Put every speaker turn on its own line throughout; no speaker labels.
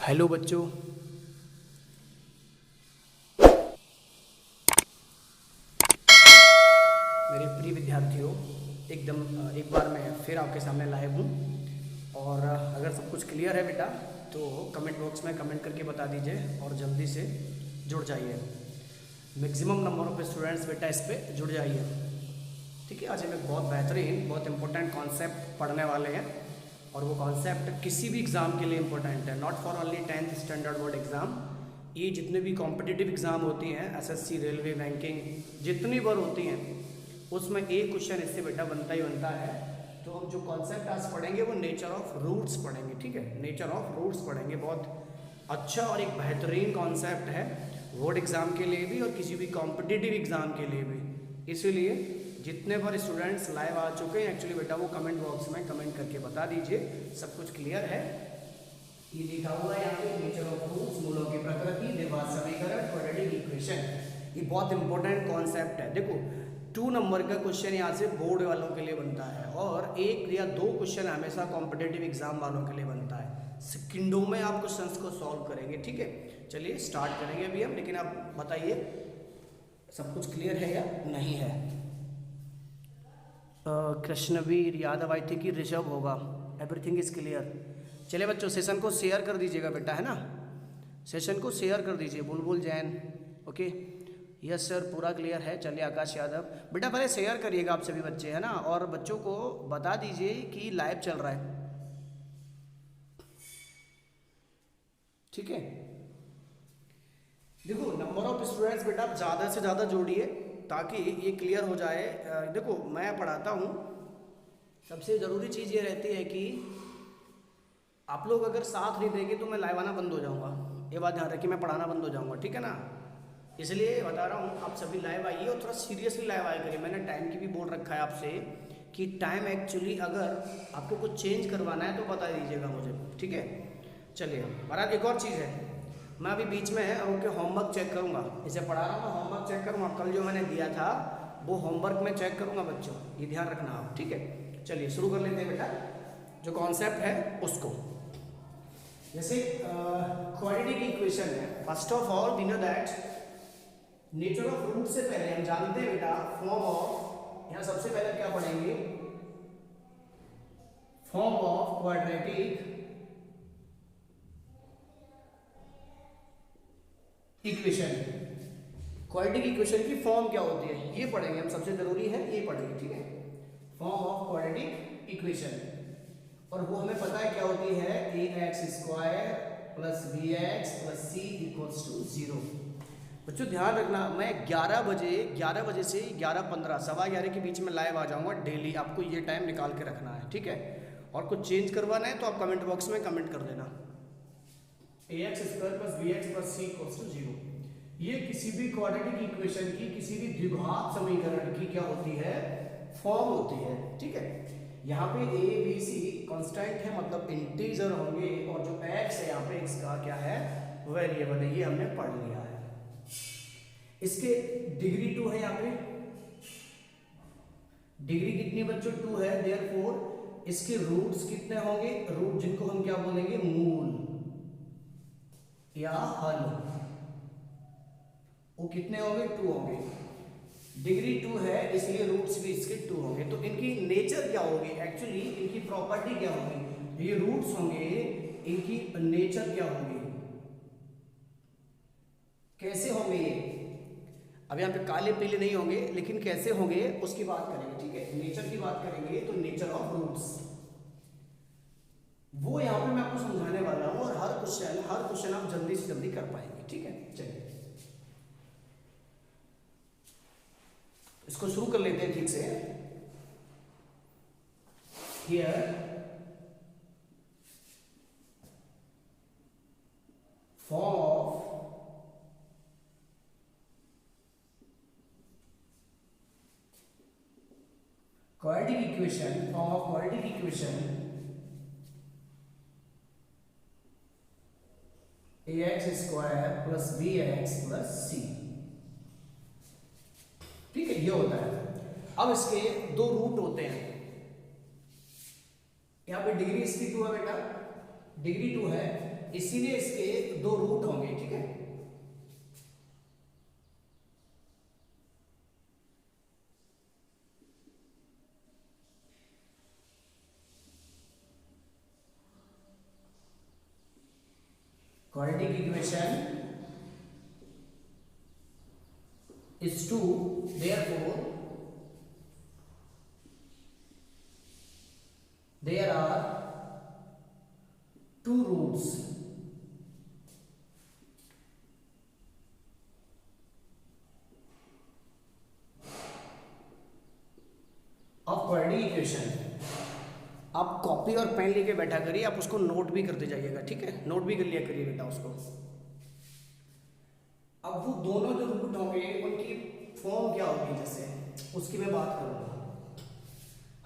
Hello बच्चों, मेरे प्रिय विद्यार्थियों, एक बार मैं फिर आपके सामने लाइव हूँ। और अगर सब कुछ क्लियर है बेटा तो कमेंट बॉक्स में कमेंट करके बता दीजिए और जल्दी से जुड़ जाइए। मैक्सिमम नंबर ऑफ स्टूडेंट्स बेटा इस पर जुड़ जाइए। ठीक है, आज हम एक बहुत बेहतरीन बहुत इंपॉर्टेंट कॉन्सेप्ट पढ़ने वाले हैं और वो कॉन्सेप्ट किसी भी एग्ज़ाम के लिए इम्पोर्टेंट है, not for only 10th standard board exam. ये जितने भी कॉम्पिटिटिव एग्ज़ाम होती हैं, एसएससी, रेलवे, बैंकिंग, जितनी बार होती हैं उसमें एक क्वेश्चन इससे बेटा बनता ही बनता है। तो हम जो कॉन्सेप्ट आज पढ़ेंगे वो नेचर ऑफ रूट्स पढ़ेंगे। ठीक है, नेचर ऑफ रूट्स पढ़ेंगे। बहुत अच्छा और एक बेहतरीन कॉन्सेप्ट है बोर्ड एग्ज़ाम के लिए भी और किसी भी कॉम्पिटिटिव एग्ज़ाम के लिए भी। इसीलिए जितने बार स्टूडेंट्स लाइव आ चुके हैं एक्चुअली बेटा वो कमेंट बॉक्स में कमेंट करके बता दीजिए सब कुछ क्लियर है। ये लिखा हुआ है यहाँ पे नेचर ऑफ रूट्स, मूलों की प्रकृति, निर्वात समीकरण, क्वाड्रेटिक इक्वेशन। ये बहुत इंपॉर्टेंट कॉन्सेप्ट है। देखो 2 नंबर का क्वेश्चन यहाँ से बोर्ड वालों के लिए बनता है और 1 या 2 क्वेश्चन हमेशा कॉम्पिटिटिव एग्जाम वालों के लिए बनता है। सेकंडों में आप क्वेश्चंस को सॉल्व करेंगे। ठीक है, चलिए स्टार्ट करेंगे अभी हम, लेकिन आप बताइए सब कुछ क्लियर है या नहीं है। कृष्णवीर यादव, आई थिंक ऋषभ होगा। Everything is clear. चलिए बच्चों सेशन को शेयर कर दीजिएगा बेटा, है ना, सेशन को शेयर कर दीजिए। बुलबुल जैन, ओके, यस सर पूरा क्लियर है। चलिए आकाश यादव बेटा पहले शेयर करिएगा आप सभी बच्चे, है ना, और बच्चों को बता दीजिए कि लाइव चल रहा है। ठीक है, देखो नंबर ऑफ स्टूडेंट्स बेटा आप ज़्यादा से ज़्यादा जोड़िए ताकि ये क्लियर हो जाए। देखो मैं पढ़ाता हूँ, सबसे ज़रूरी चीज़ ये रहती है कि आप लोग अगर साथ नहीं देंगे तो मैं लाइव आना बंद हो जाऊँगा। ये बात ध्यान रखिए, मैं पढ़ाना बंद हो जाऊँगा। ठीक है ना, इसलिए बता रहा हूँ आप सभी लाइव आइए और थोड़ा सीरियसली लाइव आया करिए। मैंने टाइम की भी बोल रखा है आपसे कि टाइम एक्चुअली अगर आपको कुछ चेंज करवाना है तो बता दीजिएगा मुझे। ठीक है, चलिए महाराज एक और चीज़ है, मैं अभी बीच में ओके होमवर्क चेक करूँगा। इसे पढ़ा रहा हूँ, मैं होमवर्क चेक करूँगा। कल जो मैंने दिया था वो होमवर्क में चेक करूँगा बच्चों, ये ध्यान रखना आप। ठीक है, चलिए शुरू कर लेते हैं बेटा जो कॉन्सेप्ट है उसको। जैसे क्वाड्रेटिक इक्वेशन है, first of all we know that nature of root से पहले हम जानते हैं बेटा फॉर्म ऑफ, यहाँ सबसे पहले क्या पढ़ेंगे, form of quadratic equation. Quadratic equation की फॉर्म क्या होती है ये पढ़ेंगे हम, सबसे जरूरी है ये पढ़ेंगे। ठीक है, फॉर्म ऑफ क्वाड्रेटिक इक्वेशन, और वो हमें पता है क्या होती है, ax² plus bx plus c equals to 0। बच्चों ध्यान रखना, मैं 11 बजे से 11:15 11:15 के बीच में लाइव आ जाऊंगा डेली। आपको ये टाइम निकाल के रखना है। ठीक है, और कुछ चेंज करवाना है तो आप कमेंट बॉक्स में कमेंट कर देना। ax² plus bx plus c equals to 0, ये किसी भी क्वाड्रेटिक इक्वेशन की, किसी भी द्विघात समीकरण की क्या होती है, फॉर्म होती है। ठीक है, यहाँ पे a b c कांस्टेंट है, मतलब इंटीजर होंगे, और जो x है यहाँ पे x का क्या है, वेरिएबल है। ये हमने पढ़ लिया है। इसके डिग्री 2 है, यहाँ पे डिग्री कितनी बच्चों 2 है, देयरफॉर इसके रूट्स कितने होंगे, रूट जिनको हम क्या बोलेंगे, मूल या हल, वो कितने होंगे, 2 होंगे। डिग्री 2 है इसलिए रूट्स भी इसके 2 होंगे। तो इनकी नेचर क्या होगी, एक्चुअली इनकी प्रॉपर्टी क्या होगी, ये रूट्स होंगे, इनकी नेचर क्या होगी, कैसे होंगे ये, अब यहाँ पे काले पीले नहीं होंगे लेकिन कैसे होंगे उसकी बात करेंगे। ठीक है, नेचर की बात करेंगे तो नेचर ऑफ रूट्स वो यहाँ पे मैं आपको समझाने वाला हूँ, और हर क्वेश्चन आप जल्दी से जल्दी कर पाएंगे। ठीक है, चलिए इसको शुरू कर लेते हैं ठीक से। Here form of quadratic equation, form of quadratic equation ax² plus bx plus c। ठीक है, ये होता है। अब इसके 2 रूट होते हैं, यहाँ पे डिग्री इसकी 2 है बेटा, डिग्री 2 है, इसीलिए इसके दो रूट होंगे, ठीक है। Quadratic equation is 2, therefore there are two roots of quadratic equation। आप कॉपी और पेन लेके बैठा करिए, आप उसको नोट भी करते जाइएगा, ठीक है, नोट भी कर लिया करिए बेटा उसको। अब वो दोनों जो रूट होंगे उनकी फॉर्म क्या होगी, जैसे उसकी मैं बात करूंगा।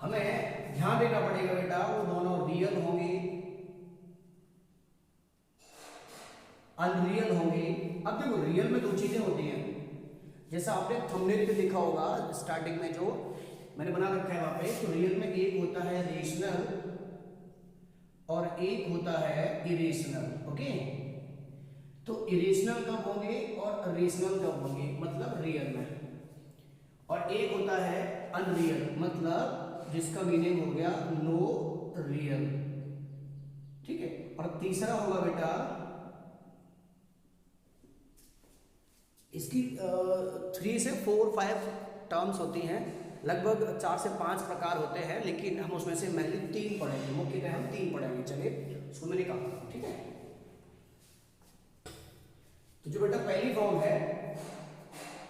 हमें ध्यान देना पड़ेगा बेटा, वो दोनों रियल होंगे, अनरियल होंगे। अब देखो रियल में दो चीजें होती हैं, जैसा आपने थंबनेल पे देखा होगा स्टार्टिंग में जो मैंने बना रखा है वहां पे, तो रियल में एक होता है रेशनल और एक होता है इरेशनल, ओके। तो इरेशनल कब होंगे और रेशनल कब होंगे, मतलब रियल में। और एक होता है अनरियल, मतलब जिसका मीनिंग हो गया नो रियल, ठीक है। और तीसरा होगा बेटा इसकी 3 से 4 5 टर्म्स होती हैं, लगभग 4 से 5 प्रकार होते हैं, लेकिन हम उसमें से पहले 3 पढ़ेंगे, मुख्यतः हम 3 पढ़ेंगे। चलिए उसको मैंने कहा, ठीक है। तो जो बेटा पहली फॉर्म है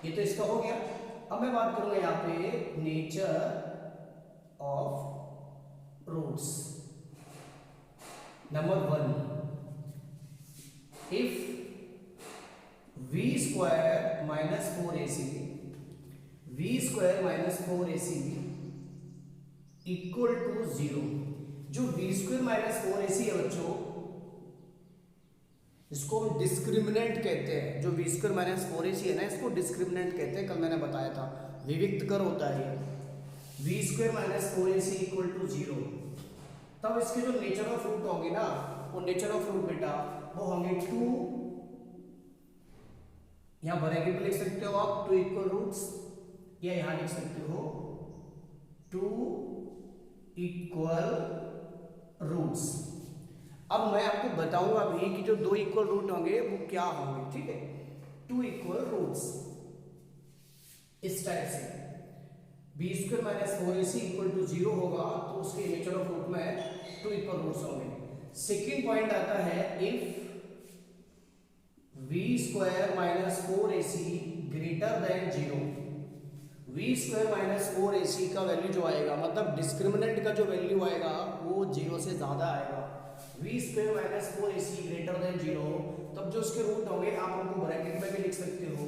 ये तो इसका हो गया। अब मैं बात करूंगा यहाँ पे nature of roots. Number 1, if v square minus 4ac equal to 0। जो v स्क्वायर माइनस 4ac है बच्चों, इसको हम डिस्क्रिमिनेंट कहते हैं। जो v स्क्वायर माइनस 4ac है ना, इसको डिस्क्रिमिनेंट कहते हैं, कल मैंने बताया था, विविक्त कर होता है v square minus 4ac equal to 0। तब इसके जो नेचर ऑफ रूट होंगे ना, वो नेचर ऑफ रूट बेटा वो होंगे 2, यहां ब्रैकेट में लिख सकते हो आप 2 इक्वल रूट्स, या यहां लिख सकते हो 2 इक्वल रूट्स। अब मैं आपको बताऊंगा अभी कि जो 2 इक्वल रूट होंगे वो क्या होंगे, ठीक है। 2 इक्वल रूट्स इस टाइप से B square minus 4ac equal to 0 होगा, तो उसके नेचर ऑफ रूट में 2 इक्वल रूट्स होंगे। सेकेंड पॉइंट आता है if v square minus 4ac greater than 0। v square minus 4ac का वैल्यू जो आएगा, मतलब डिस्क्रिमिनेंट का जो वैल्यू आएगा वो 0 से ज्यादा आएगा। v square minus 4ac greater than 0, तब जो उसके रूट होंगे आप उनको ब्रैकेट में भी लिख सकते हो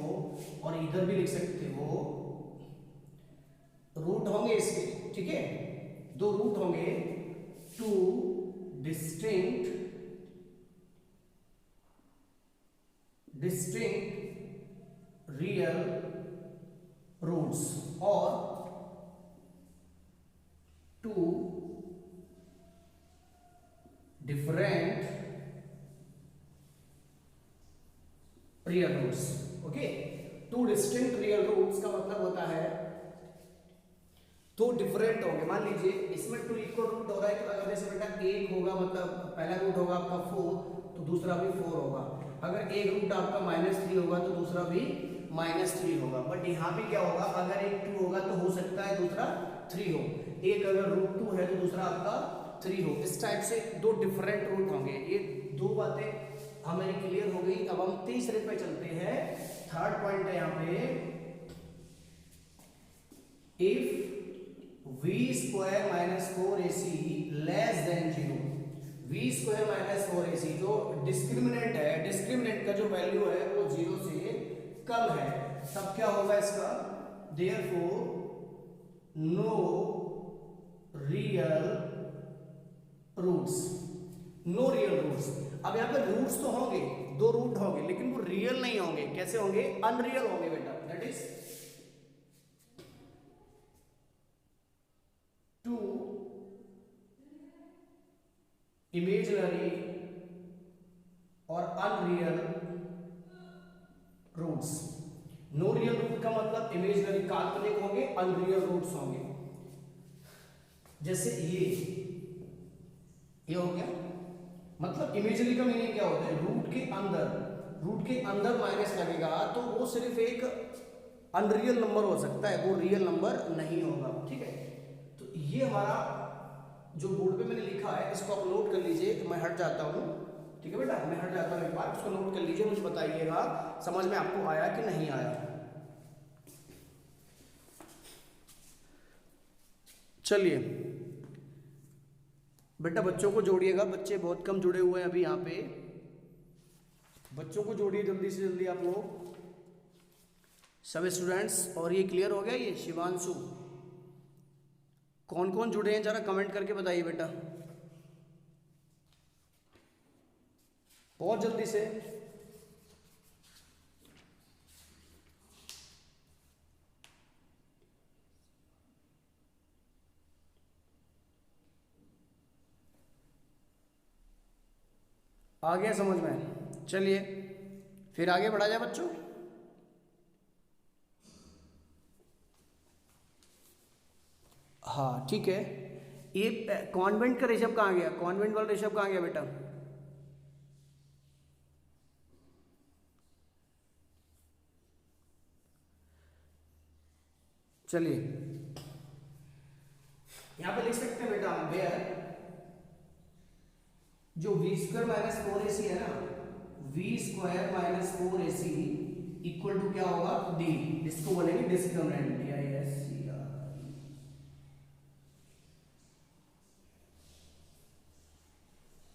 और इधर भी लिख सकते हो, रूट होंगे इसके, ठीक है। 2 रूट होंगे, 2 डिस्टिंक्ट रियल रूट्स और 2 different real roots, okay. 2 distinct real roots का मतलब होता है 2 डिफरेंट होंगे। मान लीजिए इसमें 2 इक्वल रूट हो रहा है, तो अगर जैसे बेटा 1 होगा, मतलब पहला रूट होगा आपका 4, तो दूसरा भी 4 होगा। अगर एक रूट आपका -3 होगा तो दूसरा भी -3 होगा। बट यहाँ पे क्या होगा, अगर एक 2 होगा तो हो सकता है दूसरा 3 हो, एक अगर रूट 2 है तो दूसरा आपका 3 हो। इस टाइप से 2 डिफरेंट रूट होंगे। ये 2 बातें हमें क्लियर हो गई। अब हम तीसरे पे चलते हैं। थर्ड पॉइंट है यहाँ पे, if v square minus 4ac less than 0। v square minus 4ac जो डिस्क्रिमिनेंट है, डिस्क्रिमिनेंट का जो वैल्यू है वो 0 से कम है, तब क्या होगा इसका, therefore no real roots. No real roots. अब यहाँ पे रूट्स तो होंगे, 2 रूट होंगे, लेकिन वो रियल नहीं होंगे। कैसे होंगे, अनरियल होंगे बेटा। दैट इज 2 imaginary और unreal roots. No real root का मतलब इमेजिनरी काल्पनिक होंगे, अनरियल रूट्स होंगे। जैसे ये हो गया, मतलब इमेजिनरी का मीनिंग क्या होता है, रूट के अंदर माइनस लगेगा तो वो सिर्फ एक अनरियल नंबर हो सकता है, वो रियल नंबर नहीं होगा। ठीक है, तो ये हमारा जो बोर्ड पे मैंने लिखा है इसको आप नोट कर लीजिए। मैं हट जाता हूँ, ठीक है बेटा, मैं हट जाता हूँ एक बार, इसको नोट कर लीजिए, मुझे बताइएगा समझ में आपको आया कि नहीं आया। चलिए बेटा बच्चों को जोड़िएगा, बच्चे बहुत कम जुड़े हुए हैं अभी यहाँ पे, बच्चों को जोड़िए जल्दी से जल्दी आप लोग सभी स्टूडेंट्स। और ये क्लियर हो गया, ये शिवांशु कौन कौन जुड़े हैं जरा कमेंट करके बताइए बेटा, बहुत जल्दी से। आ गया समझ में? चलिए फिर आगे बढ़ा जाए बच्चों। हाँ ठीक है, ये कॉन्वेंट का ऋषभ कहाँ गया, कॉन्वेंट वाला ऋषभ कहाँ गया बेटा? चलिए यहां पे लिख सकते हैं बेटा, वेयर जो वी स्क्वायर माइनस 4ac है ना, V square minus 4ac equal to क्या होगा, डी, इसको बोलेंगे डिस्क्रिमिनेंट, DISCR,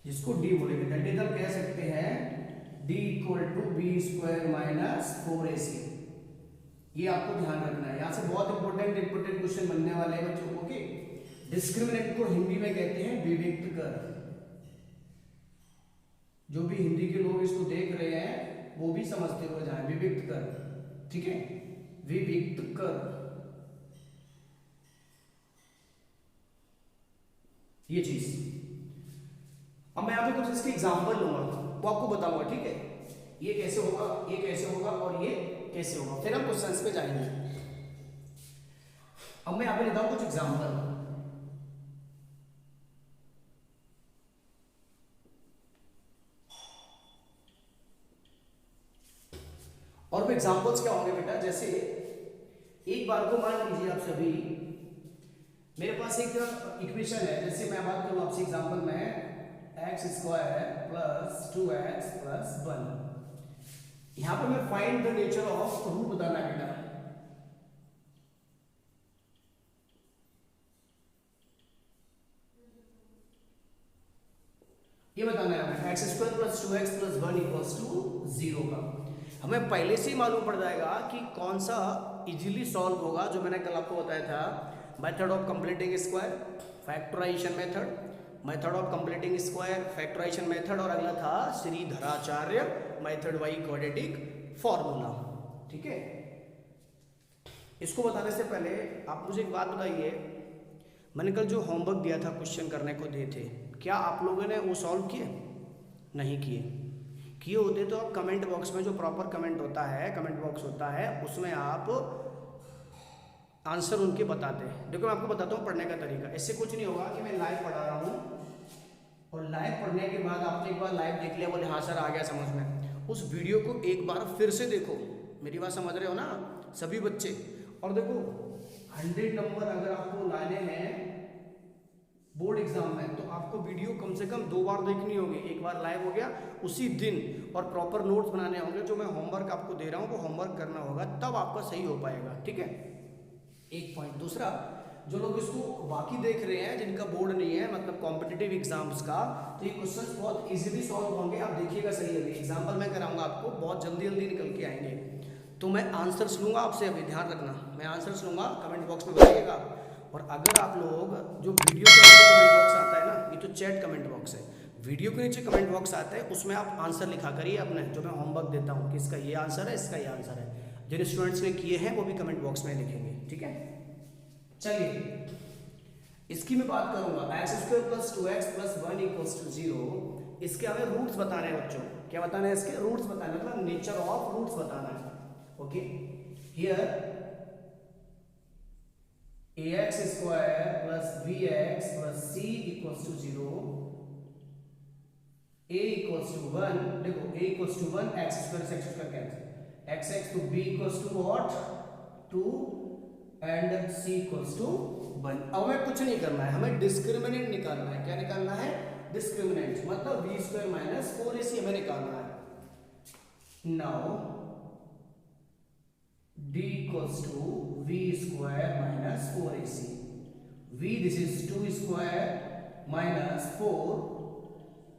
जिसको डी बोलेंगे, दैट इज हम कह सकते हैं D equal to B square minus 4ac। ये आपको ध्यान रखना है, यहां से बहुत इंपॉर्टेंट क्वेश्चन बनने वाले हैं बच्चों को कि डिस्क्रिमिनेंट को हिंदी में कहते हैं विविक्त कर। जो भी हिंदी के लोग इसको देख रहे हैं वो भी समझते हुए जाए, विविक्त कर, ठीक है, विविक्त कर, ये चीज। अब मैं यहां पे कुछ इसके एग्जांपल लूंगा, वो आपको बताऊंगा, ठीक है, ये कैसे होगा, ये कैसे होगा और ये कैसे होगा, फिर हम क्वेश्चंस पे जाएंगे। अब मैं यहां पे लेता हूं कुछ एग्जांपल। और वो एग्जांपल्स क्या होंगे बेटा, जैसे एक बार को मान लीजिए आप सभी, मेरे पास एक इक्वेशन है, जैसे मैं बात करूं आपसे एग्जांपल में x square plus 2x plus 1, यहां पर मैं find the nature of root बताना है बेटा। ये बताना है हमें X square plus 2x plus 1 equals to 0 का। हमें पहले से ही मालूम पड़ जाएगा कि कौन सा इजीली सॉल्व होगा, जो मैंने कल आपको बताया था, method of completing square, factorisation method, method of completing square, factorisation method, और अगला था Shridharacharya method by quadratic formula. ठीक है, इसको बताने से पहले आप मुझे एक बात बताइए, मैंने कल जो होमवर्क दिया था, क्वेश्चन करने को दिए थे, क्या आप लोगों ने वो सॉल्व किए? नहीं किए होते तो आप कमेंट बॉक्स में, जो प्रॉपर कमेंट होता है, कमेंट बॉक्स होता है, उसमें आप आंसर उनके बताते हैं। देखो मैं आपको बताता हूँ पढ़ने का तरीका। इससे कुछ नहीं होगा कि मैं लाइव पढ़ा रहा हूँ और लाइव पढ़ने के बाद आपने एक बार लाइव देख लिया, बोले हाँ सर आ गया समझ में, उस वीडियो को एक बार फिर से देखो। मेरी बात समझ रहे हो ना सभी बच्चे? और देखो 100 नंबर अगर आपको लाने हैं बोर्ड एग्जाम में, तो आपको वीडियो कम से कम 2 बार देखनी होगी। एक बार लाइव हो गया उसी दिन, और प्रॉपर नोट्स बनाने होंगे। जो मैं होमवर्क आपको दे रहा हूँ वो होमवर्क करना होगा, तब आपका सही हो पाएगा। ठीक है, एक पॉइंट। दूसरा, जो लोग इसको बाकी देख रहे हैं, जिनका बोर्ड नहीं है, मतलब कॉम्पिटिटिव एग्जाम्स का, तो ये क्वेश्चंस बहुत इजीली सॉल्व होंगे। आप देखिएगा सही अभी एग्जाम्पल मैं कराऊंगा आपको, बहुत जल्दी जल्दी निकल के आएंगे। तो मैं आंसर्स लूंगा आपसे, अभी ध्यान रखना, मैं आंसर्स लूंगा, कमेंट बॉक्स में बताइएगा। और अगर आप लोग जो वीडियो के नीचे कमेंट बॉक्स आता है ना, ये तो चैट कमेंट बॉक्स है, वीडियो के नीचे कमेंट बॉक्स आता है, उसमें आप आंसर लिखा करिए अपने, जो मैं होमवर्क देता हूँ कि इसका ये आंसर है, इसका ये आंसर है। जिन स्टूडेंट्स ने किए हैं वो भी कमेंट बॉक्स में लिखेंगे। ठीक है, चलिए इसकी मैं बात करूंगा, X square plus 2x plus 1 equals to 0। इसके हमें रूट्स बताने हैं बच्चों। क्या बताना है? इसके रूट्स बताना है, मतलब नेचर ऑफ रूट्स बताना है। Okay, here ax square plus bx plus c equals to 0, a equals to 1, देखो a equals to 1, x square से x स्क्वायर कैंसिल, x तो b equals to what 2 and c equals to 1। अब हमें कुछ नहीं करना है, हमें डिस्क्रिमिनेंट निकालना है। क्या निकालना है? डिस्क्रिमिनेंट, मतलब b स्क्वायर माइनस 4ac हमें निकालना है। Now d equals to v square minus 4ac. v, this is 2 square minus 4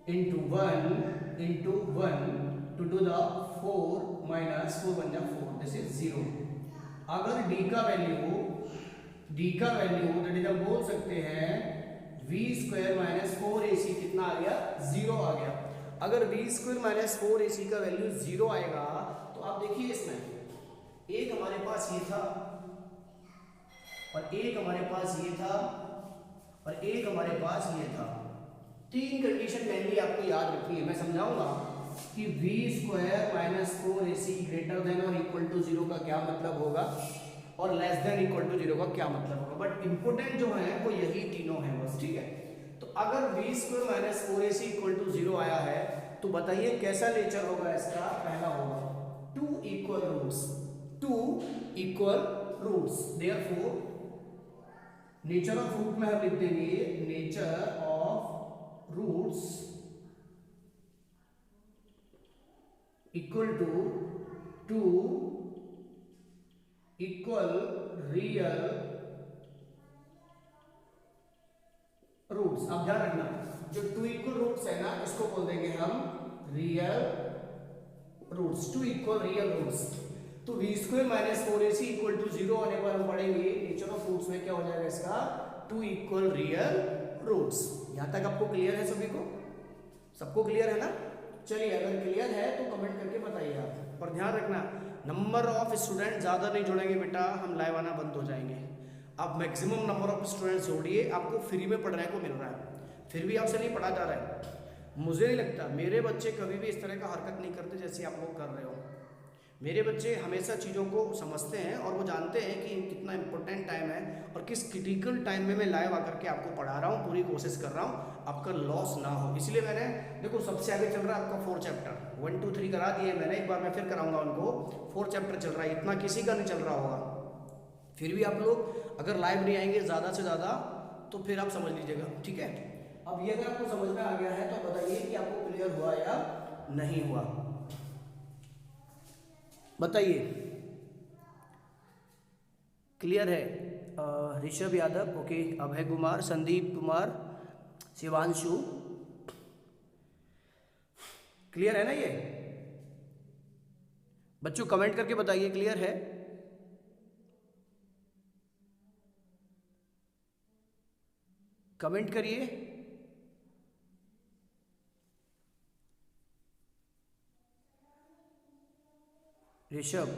into 1 into 1 to do the 4 minus 4 बन जा 4, this is 0। अगर d का वैल्यू दैट इज हम बोल सकते हैं v स्क्वायर माइनस 4ac कितना आ गया? 0 आ गया। अगर v स्क्वायर माइनस 4ac का वैल्यू 0 आएगा तो आप देखिए इसमें एक हमारे पास ये था और एक हमारे पास ये था और एक हमारे पास ये था। तीन कंडीशन मेनली आपको याद रखनी है। मैं समझाऊंगा कि v square minus 4ac greater then और इक्वल टू 0 का क्या मतलब होगा और लेस देन इक्वल टू 0 का क्या मतलब होगा, बट इंपोर्टेंट जो है वो यही तीनों हैं बस। ठीक है, तो अगर v square minus 4ac equal to 0 आया है तो बताइए कैसा नेचर होगा इसका? पहला होगा two equal roots, therefore nature of root में हम लिख देंगे nature of roots equal two equal real roots. अब ध्यान रखना, जो टू इक्वल रूट्स है ना, इसको बोल देंगे हम real roots, two equal real roots. तो v square minus 4ac equal to 0 आने पर हम पढ़ेंगे नेचर ऑफ रूट्स में क्या हो जाएगा इसका? Two equal real roots. यहां तक आपको क्लियर है? सभी को सबको क्लियर है ना? चलिए, अगर क्लियर है तो कमेंट करके बताइए आप। और ध्यान रखना, नंबर ऑफ स्टूडेंट ज़्यादा नहीं जोड़ेंगे बेटा, हम लाइव आना बंद हो जाएंगे। आप मैक्सिमम नंबर ऑफ स्टूडेंट्स जोड़िए, आपको फ्री में पढ़ने को मिल रहा है, फिर भी आपसे नहीं पढ़ा जा रहा है। मुझे नहीं लगता मेरे बच्चे कभी भी इस तरह का हरकत नहीं करते जैसे आप लोग कर रहे हो। मेरे बच्चे हमेशा चीज़ों को समझते हैं और वो जानते हैं कि कितना इंपॉर्टेंट टाइम है और किस क्रिटिकल टाइम में मैं लाइव आकर के आपको पढ़ा रहा हूँ। पूरी कोशिश कर रहा हूँ आपका लॉस ना हो, इसलिए मैंने देखो सबसे आगे चल रहा है आपका 4 चैप्टर 1 2 3 करा दिए मैंने, एक बार मैं फिर कराऊंगा उनको। 4 चैप्टर चल रहा है, इतना किसी का नहीं चल रहा होगा। फिर भी आप लोग अगर लाइव नहीं आएंगे ज़्यादा से ज़्यादा तो फिर आप समझ लीजिएगा। ठीक है, अब ये अगर आपको समझ में आ गया है तो बताइए कि आपको क्लियर हुआ या नहीं हुआ, बताइए। क्लियर है? ऋषभ यादव, ओके, अभय कुमार, संदीप कुमार, शिवांशु, क्लियर है ना? ये बच्चों कमेंट करके बताइए क्लियर है? कमेंट करिए। ऋषभ,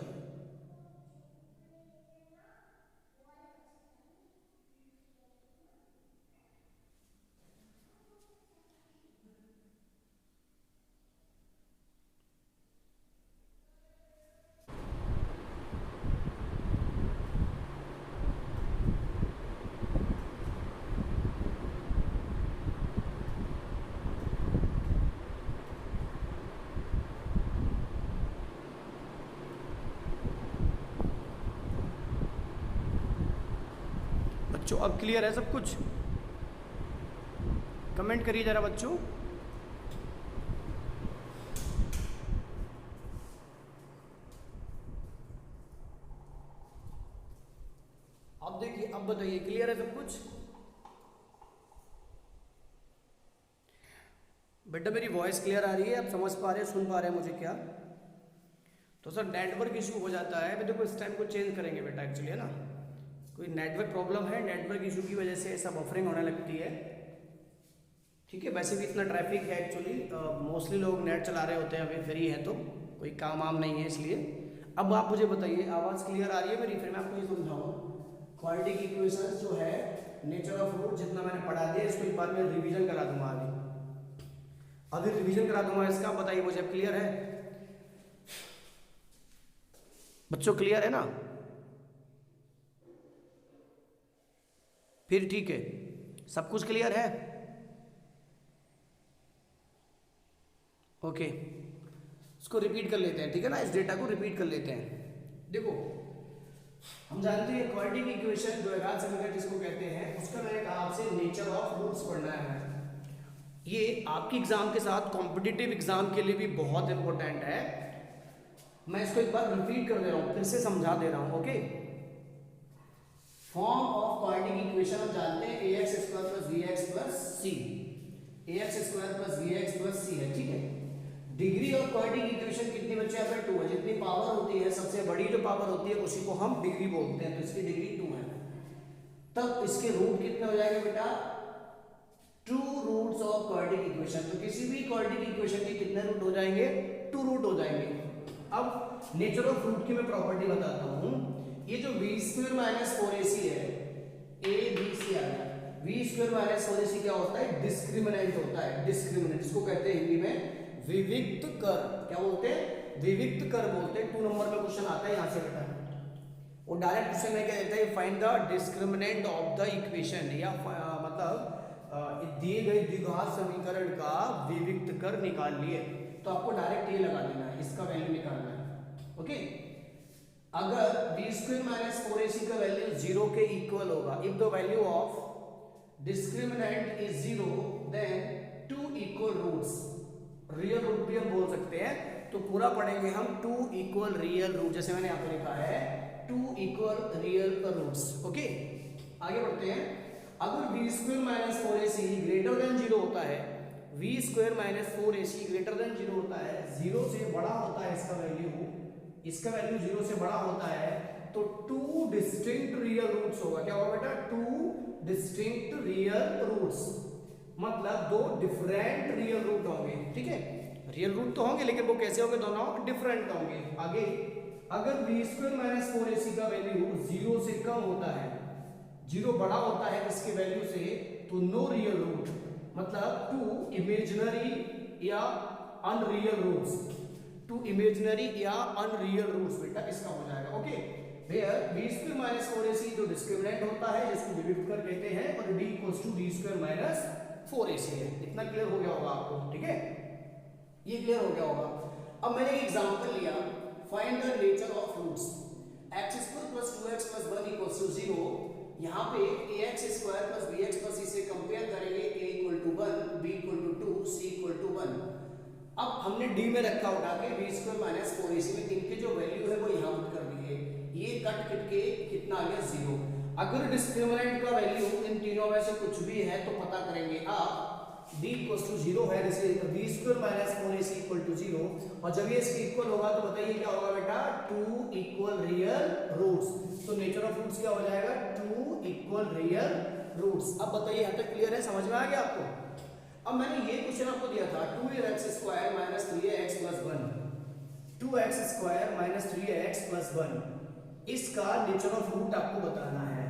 बच्चों अब क्लियर है सब कुछ? कमेंट करिए जरा बच्चों। अब देखिए, अब बताइए क्लियर है सब कुछ? बेटा मेरी वॉइस क्लियर आ रही है? आप समझ पा रहे हैं, सुन पा रहे हैं मुझे क्या? तो सर नेटवर्क इशू हो जाता है, देखो इस टाइम को चेंज करेंगे बेटा, एक्चुअली है ना कोई नेटवर्क प्रॉब्लम है, नेटवर्क इशू की वजह से ऐसा बफरिंग होने लगती है। ठीक है, वैसे भी इतना ट्रैफिक है एक्चुअली, मोस्टली लोग नेट चला रहे होते हैं, अभी फ्री है तो कोई काम वाम नहीं है इसलिए। अब आप मुझे बताइए आवाज़ क्लियर आ रही है मेरी? फिर मैं आपको ये समझाऊँ क्वाड्रेटिक इक्वेशन जो है नेचर ऑफ रूट जितना मैंने पढ़ा दिया इसको एक बार मैं रिविजन करा दूंगा अभी। अभी रिवीजन करा दूंगा इसका, बताइए मुझे क्लियर है बच्चों? क्लियर है ना? फिर ठीक है, सब कुछ क्लियर है? ओके, इसको रिपीट कर लेते हैं, ठीक है ना? इस डेटा को रिपीट कर लेते हैं। देखो, हम जानते हैं क्वाड्रेटिक इक्वेशन द्विघात समीकरण जिसको कहते हैं, उसका मैंने कहा आपसे नेचर ऑफ रूट्स पढ़ना है। ये आपकी एग्जाम के साथ कॉम्पिटिटिव एग्जाम के लिए भी बहुत इंपॉर्टेंट है। मैं इसको एक बार रिपीट कर दे रहा हूं, फिर से समझा दे रहा हूं। Okay, form of quadratic equation हम जानते हैं ax square plus bx plus c, ax square plus bx plus c है, ठीक है। डिग्री ऑफ क्वाड्रेटिक इक्वेशन कितनी बच्चे यहाँ पे 2 है। जितनी पावर होती है, सबसे बड़ी जो पावर होती है उसी को हम डिग्री बोलते हैं, तो इसकी डिग्री 2 है। तब इसके रूट कितने हो जाएंगे बेटा? 2 रूट्स ऑफ क्वाड्रेटिक इक्वेशन। तो किसी भी क्वाड्रेटिक इक्वेशन के कितने रूट हो जाएंगे? 2 रूट हो जाएंगे। अब नेचर ऑफ रूट की मैं प्रॉपर्टी बताता हूं। ये जो v स्क्वायर माइनस 4ac है, a b c आ गया। v स्क्वायर माइनस 4ac क्या होता है? डिस्क्रिमिनेंट होता है। डिस्क्रिमिनेंट जिसको कहते हैं हिंदी में विविक्त कर। क्या बोलते हैं? विविक्त कर बोलते हैं। 2 नंबर में क्वेश्चन आता है यहां से बेटा, वो डायरेक्ट क्वेश्चन में क्या देता है? Find the discriminant of the equation, या मतलब दिए गए द्विघात समीकरण का विविक्त कर निकाल लिए। तो आपको डायरेक्ट ये लगा देना है, इसका वैल्यू निकालना है। ओके, अगर b स्क्वायर माइनस 4ac का वैल्यू 0 के इक्वल होगा, if the value of discriminant is 0 then 2 equal roots, real root भी हम बोल सकते हैं। तो पूरा पढ़ेंगे हम 2 इक्वल रियल रूट, जैसे मैंने यहां पर लिखा है 2 इक्वल रियल रूट्स। ओके, आगे बढ़ते हैं। अगर b square minus 4ac greater than 0 होता है, v square minus 4ac greater than 0 होता है, 0 से बड़ा होता है इसका वैल्यू, इसका वैल्यू 0 से बड़ा होता है, तो 2 डिस्टिंक्ट रियल रूट्स होगा। क्या होगा बेटा? 2 डिस्टिंक्ट रियल रूट्स, मतलब 2 डिफरेंट रियल रूट होंगे, ठीक है। रियल रूट तो होंगे लेकिन वो कैसे होंगे? दोनों डिफरेंट होंगे। आगे, अगर b स्क्वायर माइनस 4ac का वैल्यू 0 से कम होता है, 0 बड़ा होता है इसके वैल्यू से, तो नो रियल रूट, मतलब 2 इमेजिनरी या अनरियल रूट्स, 2 इमेजिनरी या अनरियल रूट्स बेटा इसका हो जाएगा। Okay, where b square minus 4ac जो डिस्क्रिमिनेंट होता है, जिसको विविक्त कर कहते हैं, और d equals to d square minus 4ac है। इतना क्लियर हो गया होगा आपको, ठीक है? ये क्लियर हो गया होगा। अब मैंने एक एग्जांपल लिया, find the nature of roots. x square plus 2x plus 1 equals to 0। यहाँ पे ax square plus bx plus c से कंपेयर करेंगे, a equal to 1, b equal to 2, c equal to 1। अब हमने d में रखा उठा के b स्क्वायर माइनस 4ac में, इनके जो वैल्यू है वो यहाँ पुट कर दिए, ये कट के कितना आ गया? 0। अगर डिस्क्रिमिनेंट का वैल्यू इन तीनों में से कुछ भी है तो पता करेंगे आप। d इक्वल टू 0 है, जैसे b square minus 4ac equal to 0, और जब ये इसके इक्वल होगा तो बताइए क्या होगा बेटा? 2 इक्वल रियल रूट्स। तो नेचर ऑफ रूट्स क्या हो जाएगा? 2 इक्वल रियल रूट्स। अब बताइए यहाँ तक क्लियर है? समझ में आ गया आपको? अब मैंने ये क्वेश्चन आपको दिया था 2x square minus 3x plus 1, 2x square minus 3x plus 1, इसका नेचर ऑफ रूट आपको बताना है।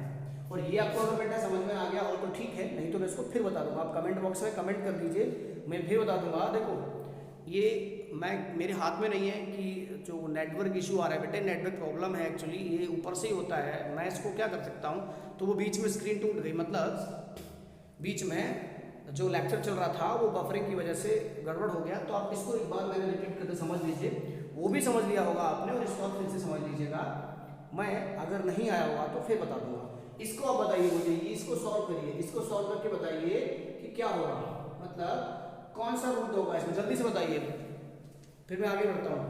और ये आपको अगर बेटा समझ में आ गया हो तो ठीक है, नहीं तो मैं इसको फिर बता दूंगा। आप कमेंट बॉक्स में कमेंट कर दीजिए, मैं फिर बता दूंगा। देखो, ये मेरे हाथ में नहीं है कि जो नेटवर्क इशू आ रहा है बेटे, नेटवर्क प्रॉब्लम है एक्चुअली, ये ऊपर से ही होता है। मैं इसको क्या कर सकता हूँ, तो वो बीच में स्क्रीन टूट गई, मतलब बीच में जो लेक्चर चल रहा था वो बफरिंग की वजह से गड़बड़ हो गया। तो आप इसको एक बार मैंने रिपीट करके समझ लीजिए, वो भी समझ लिया होगा आपने, और इसको आप फिर से समझ लीजिएगा। मैं अगर नहीं आया होगा तो फिर बता दूंगा। इसको आप बताइए मुझे, इसको सॉल्व करिए, इसको सॉल्व करके बताइए कि क्या होगा, मतलब कौन सा रूट होगा इसमें, जल्दी से बताइए, फिर मैं आगे बढ़ता हूं।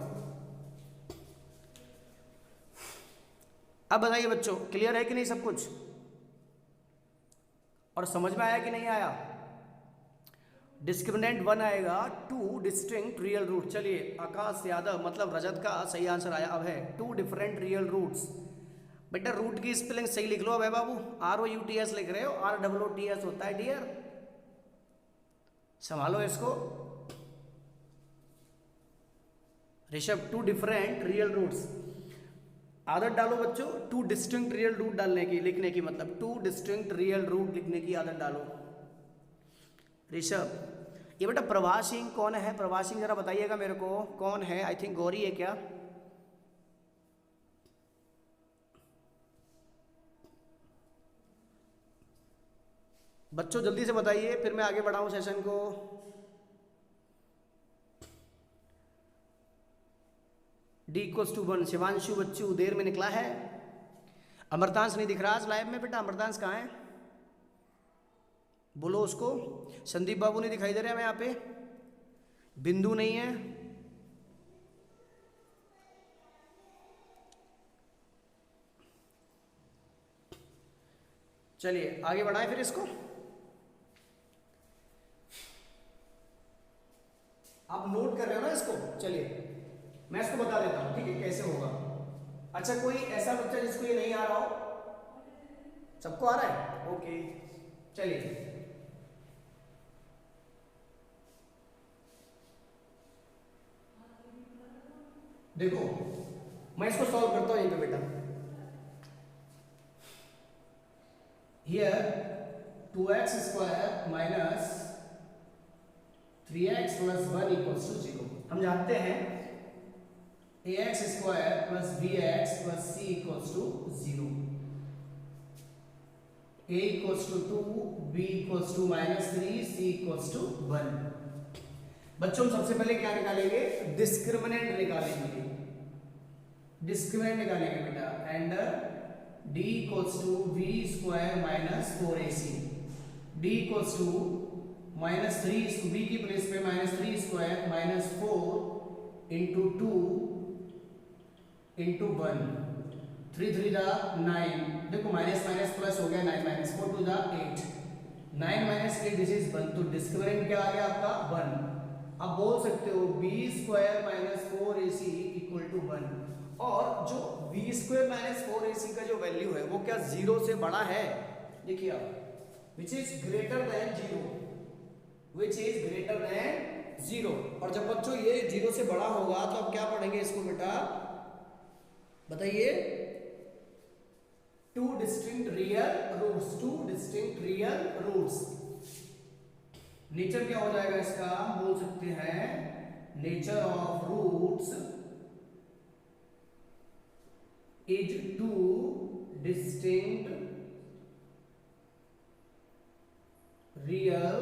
अब बताइए बच्चों, क्लियर है कि नहीं सब कुछ, और समझ में आया कि नहीं आया? डिस्क्रिमिनेंट 1 आएगा, 2 डिस्टिंक्ट रियल रूट। चलिए, आकाश यादव मतलब रजत का सही आंसर आया अब है 2 डिफरेंट रियल रूट्स। बेटा रूट की स्पेलिंग सही लिख लो। अब है बाबू, ROUTS लिख रहे हो, ROOTS होता है डियर, संभालो इसको। Rishabh, 2 different real roots. आदत डालो बच्चों, 2 डिस्टिंक्ट रियल रूट डालने की, लिखने की, मतलब 2 डिस्टिंक्ट रियल रूट लिखने की आदत डालो। ऋषभ, ये बेटा प्रभा सिंह कौन है? प्रभा सिंह जरा बताइएगा मेरे को, कौन है? आई थिंक गौरी है क्या? बच्चों जल्दी से बताइए, फिर मैं आगे बढ़ाऊं सेशन को। D=1। शिवांशु बच्चू देर में निकला है। अमरतांश नहीं दिख रहा आज लाइव में बेटा, अमरतांश कहाँ है? बोलो उसको। संदीप बाबू नहीं दिखाई दे रहे हमें यहाँ पे, बिंदु नहीं है। चलिए आगे बढ़ाएं फिर इसको। आप नोट कर रहे हो ना इसको? चलिए मैं इसको बता देता हूं, ठीक है, कैसे होगा। अच्छा कोई ऐसा बच्चा जिसको ये नहीं आ रहा हो? सबको आ रहा है? ओके चलिए। देखो मैं इसको सॉल्व करता हूं यहीं पे बेटा। Here 2x² minus 3x + 1 = 0। हम जानते हैं ax² + bx + c = 0। a = 2, b = -3, c = 1। बच्चों हम सबसे पहले क्या निकालेंगे? डिस्क्रिमिनेंट निकालेंगे। डिस्क्रिमिनेंट निकालेंगे बेटा, and d = v² - 4ac, d = -3, b की प्लेस पे -3² - 4 × 2 × 1, 3 3 = 9। देखो माइनस माइनस प्लस हो गया, 9 - 4 2 = 8, 9 - 8 दिस इज 1। तो डिस्क्रिमिनेंट क्या आ गया आपका? 1। आप बोल सकते हो b² - 4ac = 1। और जो b² - 4ac का जो वैल्यू है वो क्या 0 से बड़ा है? देखिए आप, which is greater than 0, which is greater than 0। और जब बच्चों ये 0 से बड़ा होगा तो अब क्या पढ़ेंगे इसको बेटा? बताइए। 2 distinct real roots, 2 distinct real roots. Nature क्या हो जाएगा इसका? बोल सकते हैं nature of roots is 2 distinct real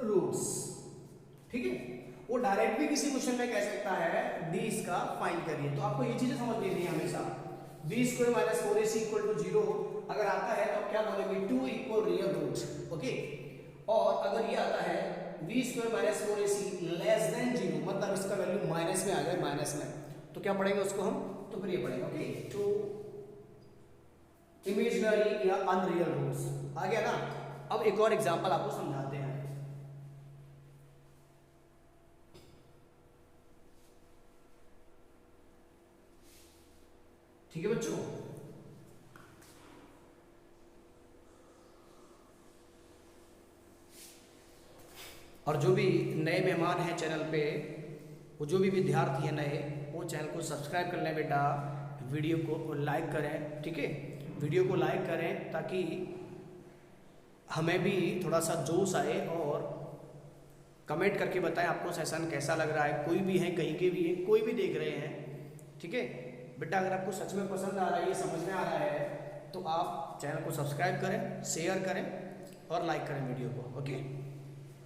roots. ठीक है, वो डायरेक्ट भी किसी क्वेश्चन में कह सकता है डी इसका फाइंड करिए। तो आपको ये चीजें समझ लेनी है हमेशा। b² - 4ac = 0 अगर आता है तो आप क्या बोलेंगे? 2 = रियल रूट। ओके, और अगर ये आता है b² - 4ac < 0, मतलब इसका वैल्यू माइनस में आ गया, माइनस में, तो क्या पढ़ेंगे उसको हम? तो फिर ये पढ़ेंगे ओके, 2 इमेजिनरी या अनरियल रूट्स। आ गया ना? अब एक और एग्जांपल आपको समझाते हैं। ठीक है बच्चों, और जो भी नए मेहमान हैं चैनल पे, वो जो भी विद्यार्थी हैं नए, वो चैनल को सब्सक्राइब कर लें बेटा, वीडियो को लाइक करें। ठीक है, वीडियो को लाइक करें ताकि हमें भी थोड़ा सा जोश आए, और कमेंट करके बताएं आपको सेशन कैसा लग रहा है। कोई भी है, कहीं के भी हैं, कोई भी देख रहे हैं, ठीक है बेटा। अगर आपको सच में पसंद आ रहा है, ये समझ में आ रहा है, तो आप चैनल को सब्सक्राइब करें, शेयर करें और लाइक करें वीडियो को। ओके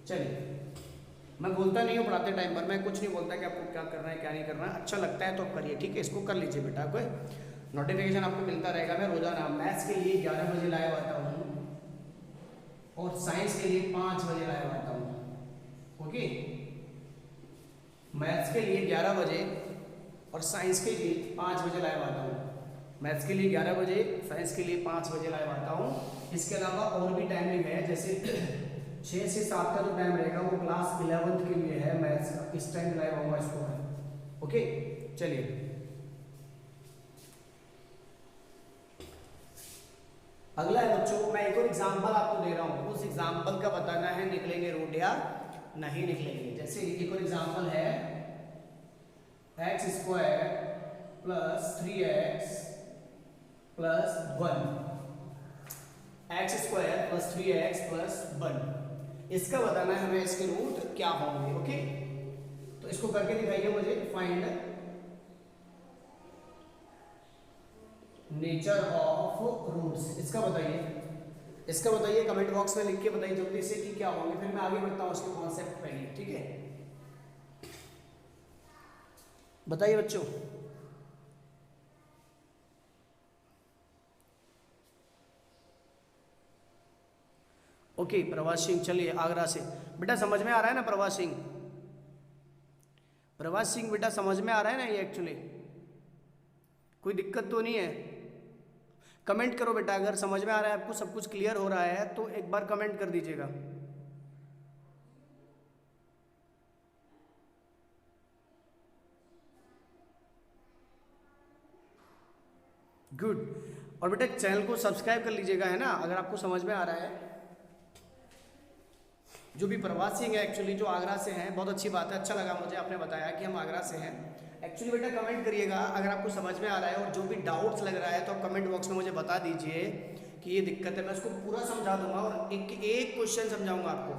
चलिए, मैं बोलता नहीं हूँ पढ़ाते टाइम पर, मैं कुछ नहीं बोलता कि आपको क्या करना है क्या नहीं करना है। अच्छा लगता है तो आप करिए, ठीक है, इसको कर लीजिए बेटा। कोई नोटिफिकेशन आपको मिलता रहेगा। मैं रोजाना मैथ्स के लिए 11 बजे लाइव आता हूँ और साइंस के लिए 5 बजे लाइव आता हूँ। ओके, मैथ्स के लिए 11 बजे और साइंस के लिए 5 बजे लाइव आता हूँ। मैथ्स के लिए 11 बजे, साइंस के लिए 5 बजे लाइव आता हूँ। इसके अलावा और भी टाइमिंग है, जैसे 6 से 7 का जो टाइम रहेगा वो क्लास 11th के लिए है मैथ्स का, इस टाइम लाइव आऊंगा इसको मैं। ओके चलिए, अगला है बच्चों, मैं एक और एग्जांपल आपको दे रहा हूँ, उस एग्जांपल का बताना है निकलेंगे रूट या नहीं निकलेंगे। जैसे एक और एग्जांपल है x² + 3x + 1, x² + 3x + 1। इसका बताना है हमें इसके रूट क्या होंगे। ओके, तो इसको करके दिखाइए मुझे। फाइंड नेचर ऑफ रूट्स, इसका बताइए कमेंट बॉक्स में लिख के बताइए जल्दी से कि क्या होंगे, फिर मैं आगे बढ़ता हूँ उसके कॉन्सेप्ट पे। ठीक है, बताइए बच्चों। ओके, प्रभास सिंह, चलिए आगरा से। बेटा समझ में आ रहा है ना प्रभास सिंह? प्रभास सिंह बेटा समझ में आ रहा है ना ये? एक्चुअली कोई दिक्कत तो नहीं है? कमेंट करो बेटा, अगर समझ में आ रहा है आपको, सब कुछ क्लियर हो रहा है तो एक बार कमेंट कर दीजिएगा। गुड। और बेटा चैनल को सब्सक्राइब कर लीजिएगा, है ना, अगर आपको समझ में आ रहा है। जो भी प्रभास सिंह है एक्चुअली, जो आगरा से हैं, बहुत अच्छी बात है, अच्छा लगा मुझे आपने बताया कि हम आगरा से हैं। एक्चुअली बेटा कमेंट करिएगा अगर आपको समझ में आ रहा है, और जो भी डाउट्स लग रहा है तो कमेंट बॉक्स में मुझे बता दीजिए कि ये दिक्कत है, मैं उसको पूरा समझा दूंगा। और एक क्वेश्चन समझाऊंगा आपको।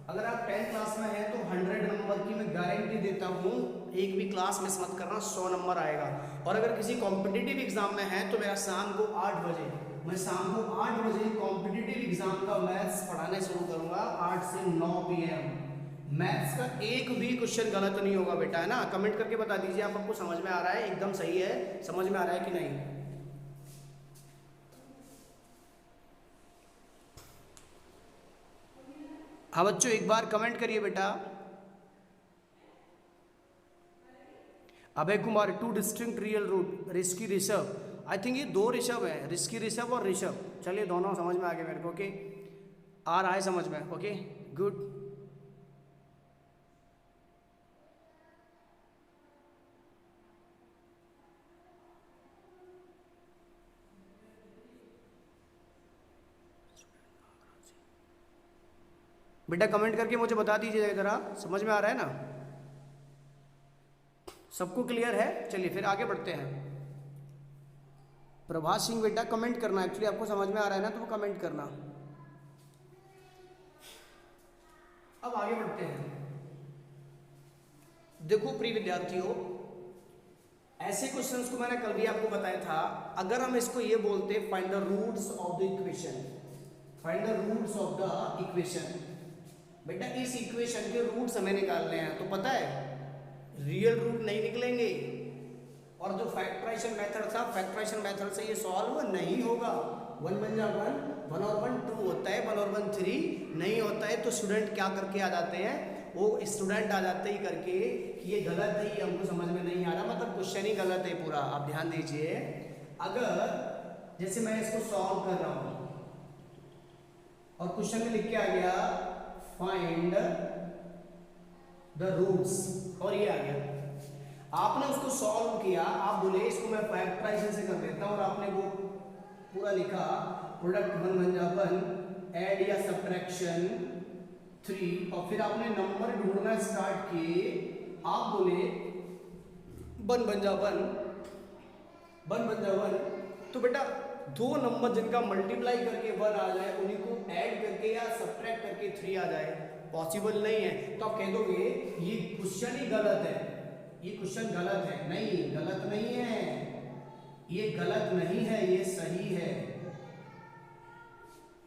अगर आप 10th क्लास में हैं तो 100 नंबर की मैं गारंटी देता हूँ, एक भी क्लास मिस मत करना, 100 नंबर आएगा। और अगर किसी कॉम्पिटिटिव एग्जाम में है तो मेरा शाम को 8 बजे, मैं शाम को 8 बजे कॉम्पिटिटिव एग्जाम का मैथ्स पढ़ाने शुरू करूंगा, 8 से 9 PM। मैथ्स का एक भी क्वेश्चन गलत नहीं होगा बेटा, है ना। कमेंट करके बता दीजिए आपको समझ में आ रहा है, एकदम सही है, समझ में आ रहा है कि नहीं। हाँ बच्चों, एक बार कमेंट करिए बेटा। Abhay Kumar, 2 distinct real root, risky Rishabh. I think ये 2 ऋषभ है, रिस्की ऋषभ और ऋषभ। चलिए दोनों समझ में आ गए मेरे को। ओके, आ रहा है समझ में। Okay good. बेटा कमेंट करके मुझे बता दीजिए जरा, समझ में आ रहा है ना, सबको क्लियर है। चलिए फिर आगे बढ़ते हैं। प्रभास सिंह बेटा कमेंट करना, एक्चुअली आपको समझ में आ रहा है ना तो वो कमेंट करना। अब आगे बढ़ते हैं। देखो प्रिय विद्यार्थियों, ऐसे क्वेश्चंस को मैंने कल भी आपको बताया था। अगर हम इसको ये बोलते find the roots of the equation, find the roots of the equation. बेटा इस इक्वेशन के रूट्स हमें निकालने हैं, तो पता है रियल रूट नहीं निकलेंगे, और जो फैक्टराइजेशन मेथड था, फैक्टराइजेशन मेथड से ये सॉल्व नहीं होगा। 1 बन जा 1, 1 और 1 2 होता है, 1 और 1 3 नहीं होता है। तो स्टूडेंट क्या करके आ जाते हैं, वो स्टूडेंट आ जाते ही करके कि ये गलत है, ये हमको समझ में नहीं आ रहा, मतलब क्वेश्चन ही गलत है पूरा। आप ध्यान दीजिए, अगर जैसे मैं इसको सॉल्व कर रहा हूं और क्वेश्चन में लिख के आ गया फाइंड द रूट्स, और ये आ गया, आपने उसको सॉल्व किया, आप बोले इसको मैं फैक्टराइजेशन से कर देता हूं, और आपने वो पूरा लिखा प्रोडक्ट 1 बन जा 1, ऐड या सब्ट्रैक्शन 3, और फिर आपने नंबर ढूंढना स्टार्ट किए। आप बोले 1 बन जा 1, 1 बन जा 1, तो बेटा 2 नंबर जिनका मल्टीप्लाई करके 1 आ जाए उन्हीं को ऐड करके या सब्ट्रैक्ट करके 3 आ जाए, पॉसिबल नहीं है। तो आप कह दोगे ये क्वेश्चन ही गलत है, ये क्वेश्चन गलत है। नहीं, गलत नहीं है, ये गलत नहीं है, ये सही है।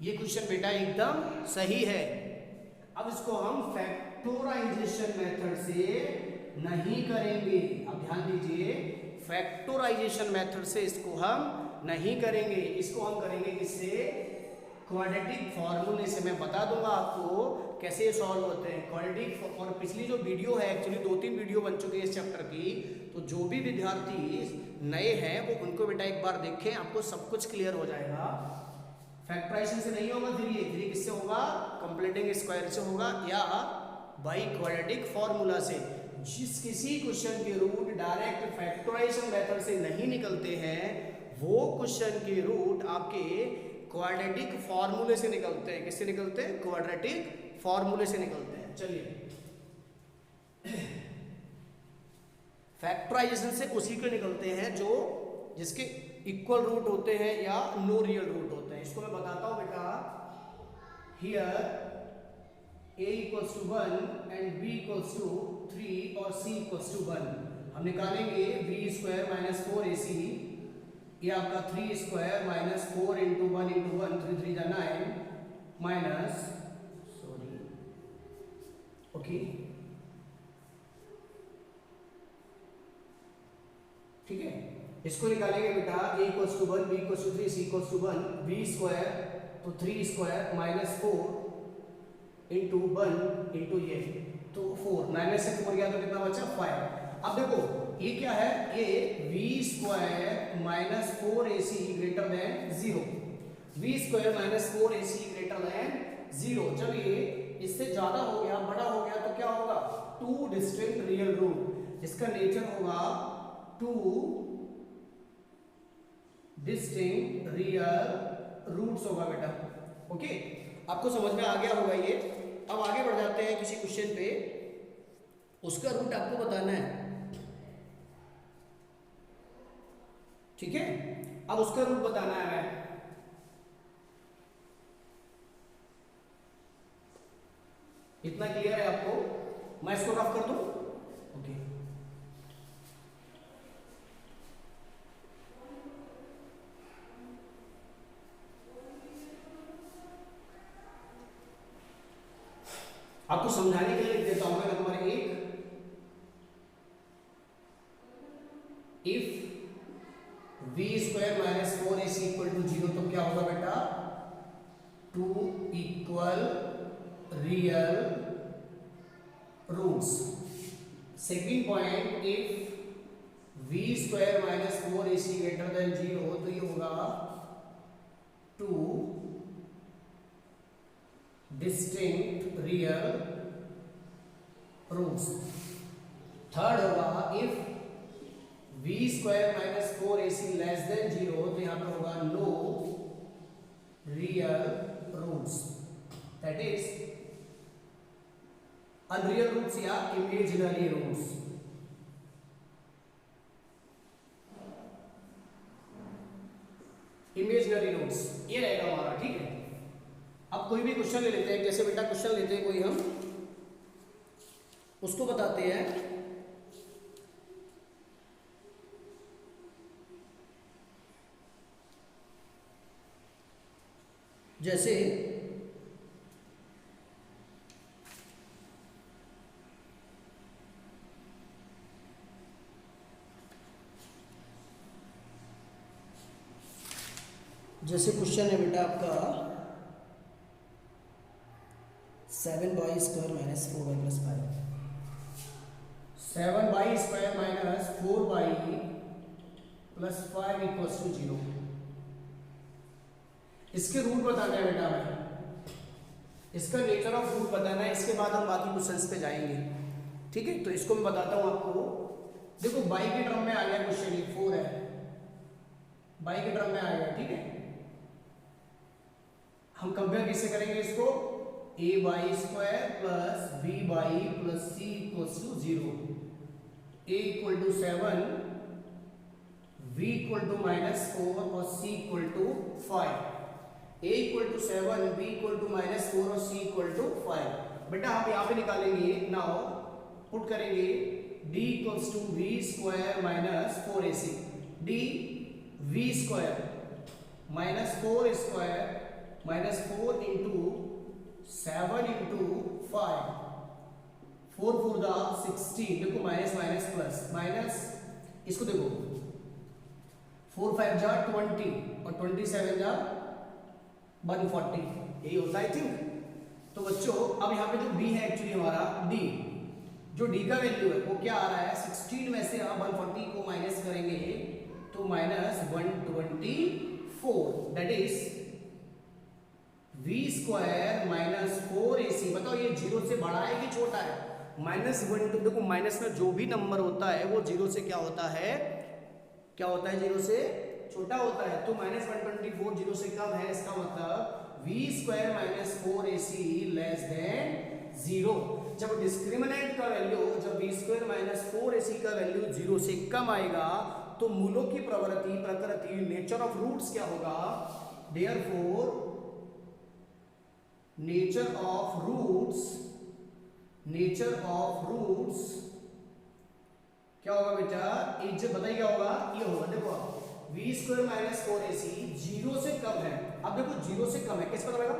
ये क्वेश्चन बेटा एकदम सही है। अब इसको हम फैक्टराइजेशन मेथड से नहीं करेंगे, अब ध्यान दीजिए, फैक्टराइजेशन मेथड से इसको हम नहीं करेंगे, इसको हम करेंगे किससे, क्वाड्रेटिक फॉर्मूले से। मैं बता दूंगा आपको कैसे सॉल्व होते हैं क्वाड्रेटिक। और पिछली जो वीडियो है, एक्चुअली 2-3 वीडियो बन चुकी है इस चैप्टर की, तो जो भी विद्यार्थी नए हैं वो उनको बेटा एक बार देखें, आपको सब कुछ क्लियर हो जाएगा। फैक्टराइजेशन से नहीं होगा, फिर ये किससे होगा, कंप्लीटिंग स्क्वायर से होगा, या बाई क्वाड्रेटिक फॉर्मूला से। जिस किसी क्वेश्चन के रूट डायरेक्ट फैक्टराइजेशन मेथड से नहीं निकलते हैं, वो क्वेश्चन के रूट आपके क्वाड्रेटिक फॉर्मूले से निकलते हैं। किससे निकलते हैं, क्वाड्रेटिक फॉर्मूले से निकलते हैं। चलिए, फैक्टराइजेशन से उसी के निकलते हैं जो जिसके इक्वल रूट होते हैं या नो रियल रूट होते हैं। इसको मैं बताता हूं बेटा। Here a equals to 1 and b equals to 3 और c इक्वल्स टू 1। हम निकालेंगे v स्क्वायर माइनस 4ac, ये आपका 3 स्क्वायर माइनस 4 इंटू 1 इंटू 1, 3 3 जा 9 माइनस, सॉरी, ओके, ठीक है। इसको निकालेंगे बेटा, a equals to 1, b equals to 3, c equals to 1, v square तो 3 स्क्वायर माइनस 4 इंटू 1 इंटू ये तो 4, 9 में से 4 गया तो कितना बचा 5। अब देखो ये क्या है, ये v square minus 4ac greater than 0, v square minus 4ac greater than 0। जब ये इससे ज्यादा हो गया, बड़ा हो गया तो क्या होगा, टू डिस्टिंक्ट रियल रूट, इसका नेचर होगा टू डिस्टिंक्ट रियल रूट्स होगा बेटा। ओके, आपको समझ में आ गया होगा ये। अब आगे बढ़ जाते हैं किसी क्वेश्चन पे, उसका रूट आपको बताना है, ठीक है। अब उसका रूट बताना है हमें, इतना क्लियर है आपको? मैं इसको रफ कर दूं? ओके, आपको समझाने के लिए लिख देता हूं मैं number 1, if v square minus 4ac equal to 0 तो क्या होगा बेटा, 2 equal real roots. Second point, if v square minus 4ac greater than 0 तो ये होगा 2 डिस्टिंक्ट रियल रूट्स। थर्ड होगा, if v square minus 4ac less than 0 तो यहां पे होगा no real roots, that is unreal roots या इमेजिनरी रूट्स। इमेजिनरी रूट्स ये रहेगा हमारा, ठीक है। अब कोई भी क्वेश्चन ले लेते हैं, कैसे बेटा क्वेश्चन लेते हैं कोई, हम उसको बताते हैं। जैसे क्वेश्चन है बेटा आपका 7y square minus 4y plus 5, 7y square minus 4y plus 5 equals to 0। इसके रूट बताना है बेटा हमें, इसका नेचर ऑफ रूट बताना है, इसके बाद हम बाकी क्वेश्चंस पे जाएंगे, ठीक है। तो इसको मैं बताता हूं आपको। देखो y के टर्म में आ गया क्वेश्चन, ये 4 है, y के टर्म में आ गया, ठीक है। हम कंपेयर किससे करेंगे इसको, a y square plus b y plus c equals to 0, a equal to 7, v equal to minus 4 और c equal to 5। a equal to 7, b equal to minus 4 और c इक्वल टू 5। बेटा आप यहाँ पे निकालेंगे, नाउ पुट करेंगे d equals to v square minus 4ac, d v square minus 4 square minus 4 into 7 into 5, 4 4 दा 16, देखो माइनस माइनस प्लस माइनस, इसको देखो 4 5 जा 20 और 27 जा 140, यही होता है, थिंक। तो बच्चों अब यहाँ पे जो b है एक्चुअली हमारा d, जो d का वैल्यू है वो क्या आ रहा है, 16 में से आप 140 को माइनस करेंगे तो minus 124, that is v square minus 4ac। बताओ ये 0 से बड़ा है कि छोटा है, माइनस 1, देखो माइनस में जो भी नंबर होता है वो 0 से क्या होता है, 0 से छोटा होता है। तो माइनस 124 0 से कम है, इसका मतलब v square minus 4ac less than 0। जब डिस्क्रिमिनेंट का वैल्यू, जब v स्क्वायर माइनस 4ac का वैल्यू 0 से कम आएगा तो मूलों की प्रकृति नेचर ऑफ रूट्स क्या होगा, therefore nature of roots nature of roots क्या होगा बेटा, इज बताइए क्या होगा, ये होगा देखो we square minus 4ac zero से कम है। अब देखो जीरो से कम है किस पता लगा,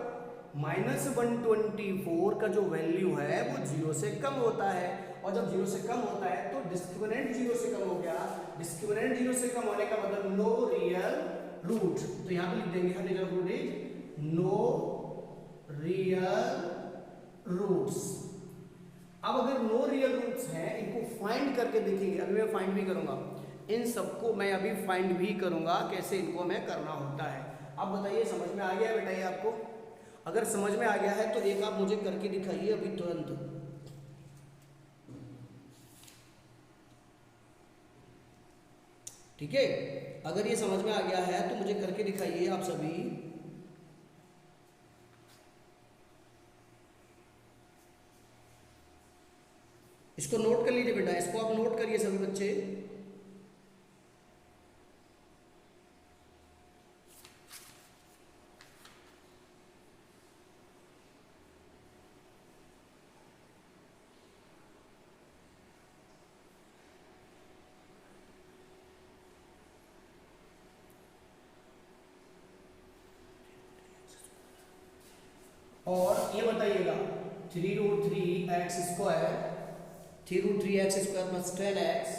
-124 का जो वैल्यू है वो जीरो से कम होता है, और जब जीरो से कम होता है तो डिस्क्रिमिनेंट जीरो से कम हो गया। डिस्क्रिमिनेंट जीरो से कम होने का मतलब नो रियल रूट, तो यहां पे लिख देंगे हम nature of root is no real roots. अब अगर नो रियल रूट्स हैं, इनको फाइंड करके देखेंगे, अभी मैं फाइंड भी करूंगा इन सबको, मैं अभी फाइंड भी करूंगा कैसे इनको हमें करना होता है। अब बताइए समझ में आ गया बेटा ये आपको? अगर समझ में आ गया है तो एक आप मुझे करके दिखाइए अभी तुरंत। ठीक है, अगर ये समझ में आ गया है तो मुझे करके दिखाइए आप सभी। इसको नोट कर लीजिए बेटा, इसको आप नोट करिए सभी बच्चे। और ये बताइएगा 3√3x square 3√3x square plus 10x,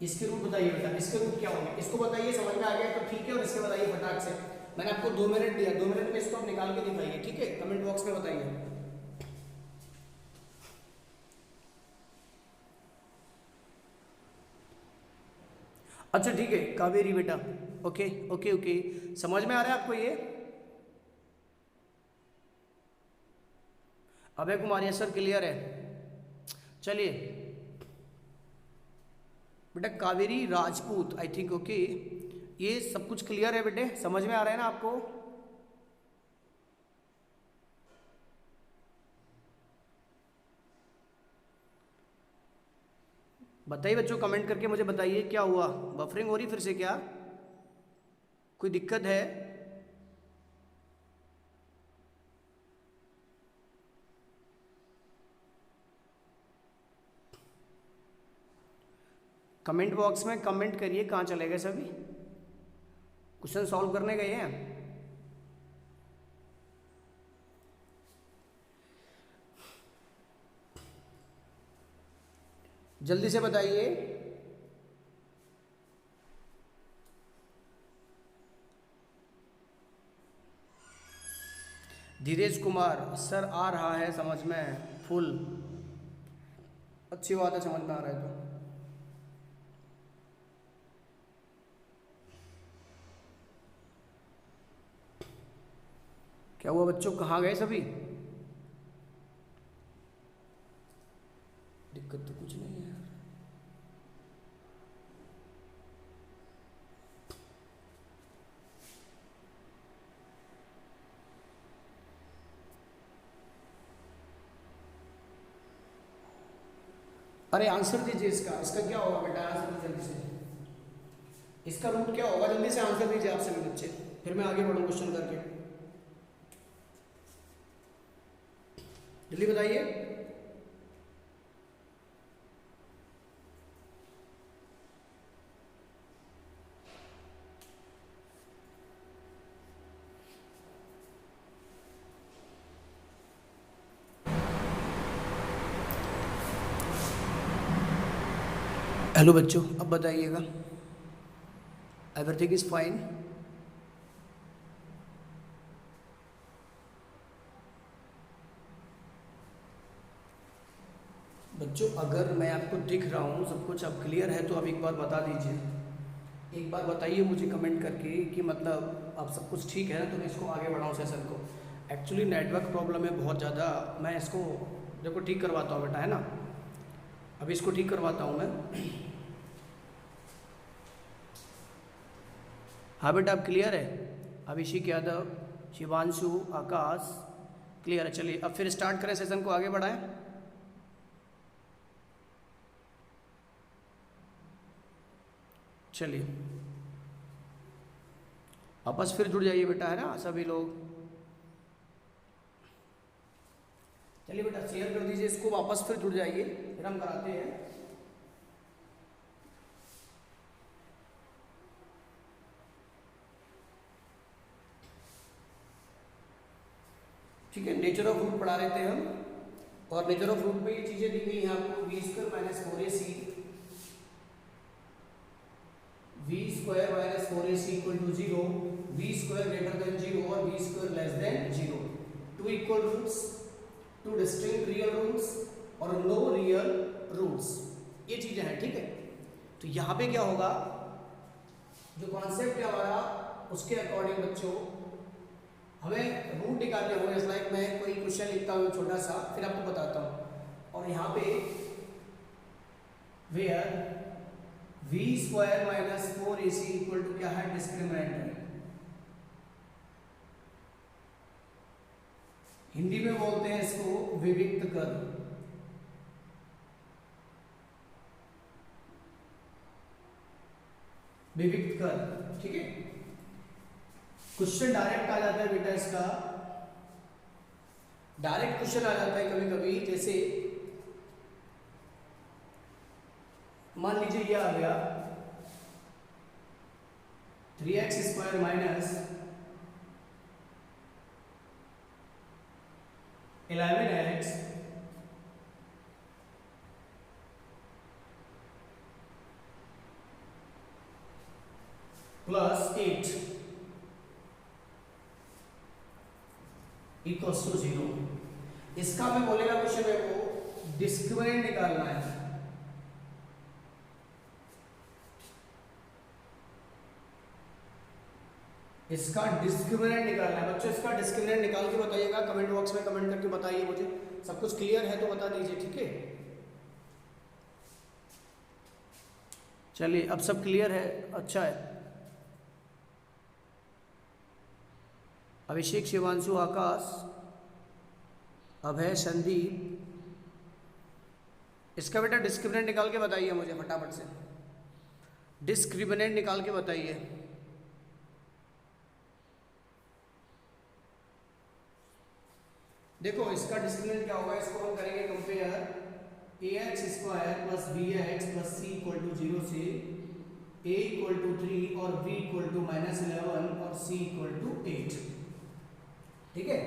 इसके रूट बताइए बेटा, इसके रूट क्या होंगे, इसको बताइए। समझ में आ गया तो ठीक है, और इसके बताइए फटाक से। मैंने आपको 2 मिनट दिया, 2 मिनट में इसको आप निकाल के दिखाइए, ठीक है? कमेंट बॉक्स में बताइए। अच्छा ठीक है कावेरी बेटा, ओके ओके ओके, समझ में आ रहा है आपको ये? अभय कुमार ये सर क्लियर है? चलिए बेटा, Kaveri Rajput I think, okay, ये सब कुछ क्लियर है बेटे, समझ में आ रहा है ना आपको? बताइए बच्चों, कमेंट करके मुझे बताइए क्या हुआ, बफरिंग हो रही फिर से क्या, कोई दिक्कत है? कमेंट बॉक्स में कमेंट करिए, कहाँ चले गए सभी? क्वेश्चन सॉल्व करने गए हैं? जल्दी से बताइए। धीरेज कुमार सर आ रहा है समझ में फुल, अच्छी बात है, समझ में आ रहा है तो। क्या हुआ बच्चों, कहाँ गए सभी? दिक्कत तो कुछ नहीं है यार। अरे आंसर दीजिए इसका, इसका क्या होगा बेटा, आंसर दीजिए जल्दी से। इसका रूट क्या होगा, जल्दी से आंसर दीजिए आप सभी बच्चे, फिर मैं आगे बढ़ूँ क्वेश्चन करके। जल्दी बताइए। हेलो बच्चों, अब बताइएगा, एवरीथिंग इज फाइन? बच्चों अगर मैं आपको दिख रहा हूँ सब कुछ, अब क्लियर है तो आप एक बार बता दीजिए, एक बार बताइए मुझे कमेंट करके कि मतलब अब सब कुछ ठीक है ना, तो मैं इसको आगे बढ़ाऊँ सेशन को। एक्चुअली नेटवर्क प्रॉब्लम है बहुत ज़्यादा, मैं इसको देखो ठीक करवाता हूँ बेटा, है ना? अभी इसको ठीक करवाता हूँ मैं। हाँ बेटा अब क्लियर है? अभिषेक यादव, शिवांशु, आकाश, क्लियर है। चलिए अब फिर स्टार्ट करें, सेशन को आगे बढ़ाएं। चलिए आपस फिर जुड़ जाइए बेटा, है ना सभी लोग। चलिए बेटा शेयर कर दीजिए इसको, वापस फिर जुड़ जाइए, फिर हम कराते हैं। ठीक है, नेचर ऑफ रूट पढ़ा रहे थे हम, और नेचर ऑफ रूट में ये चीजें दी गई हैं आपको, V square minus 4ac, V square minus 4ac equal to 0, V square greater than 0 और V square less than 0, two equal roots, two distinct real roots और नो रियल रूट्स, ये चीजें हैं। ठीक है, तो यहाँ पे क्या होगा, जो कॉन्सेप्ट है हमारा उसके अकॉर्डिंग बच्चों हमें रूट निकालने होंगे। इट्स लाइक मैं कोई क्वेश्चन लिखता हूँ छोटा सा, फिर आपको बताता हूँ, और यहाँ पे where V square minus 4ac equal to क्या है, डिस्क्रिमिनेंट है, हिंदी में बोलते हैं इसको विविक्त कर। विविक्त कर, ठीक है। क्वेश्चन डायरेक्ट आ जाता है बेटा, इसका डायरेक्ट क्वेश्चन आ जाता है कभी कभी, जैसे मान लीजिए ये आ गया 3x square minus 11x plus 8 equals to 0। इसका मैं बोलेगा क्वेश्चन है वो डिस्क्रिमिनेंट निकालना है। इसका डिस्क्रिमिनेंट निकालना है बच्चों, इसका डिस्क्रिमिनेंट निकाल के बताइएगा, कमेंट बॉक्स में कमेंट करके बताइए मुझे। सब कुछ क्लियर है तो बता दीजिए, ठीक है। चलिए अब सब क्लियर है, अच्छा है। अभिषेक, शिवांशु, आकाश, अभय, संदीप, इसका बेटा डिस्क्रिमिनेंट निकाल के बताइए मुझे फटाफट से, डिस्क्रिमिनेंट निकाल के बताइए। देखो इसका डिस्क्रिमिनेंट क्या होगा, इसको हम करेंगे compare ax square plus bx plus c equal to 0 से a इक्वल टू 3 और b इक्वल टू -11 और c इक्वल टू 8। ठीक है,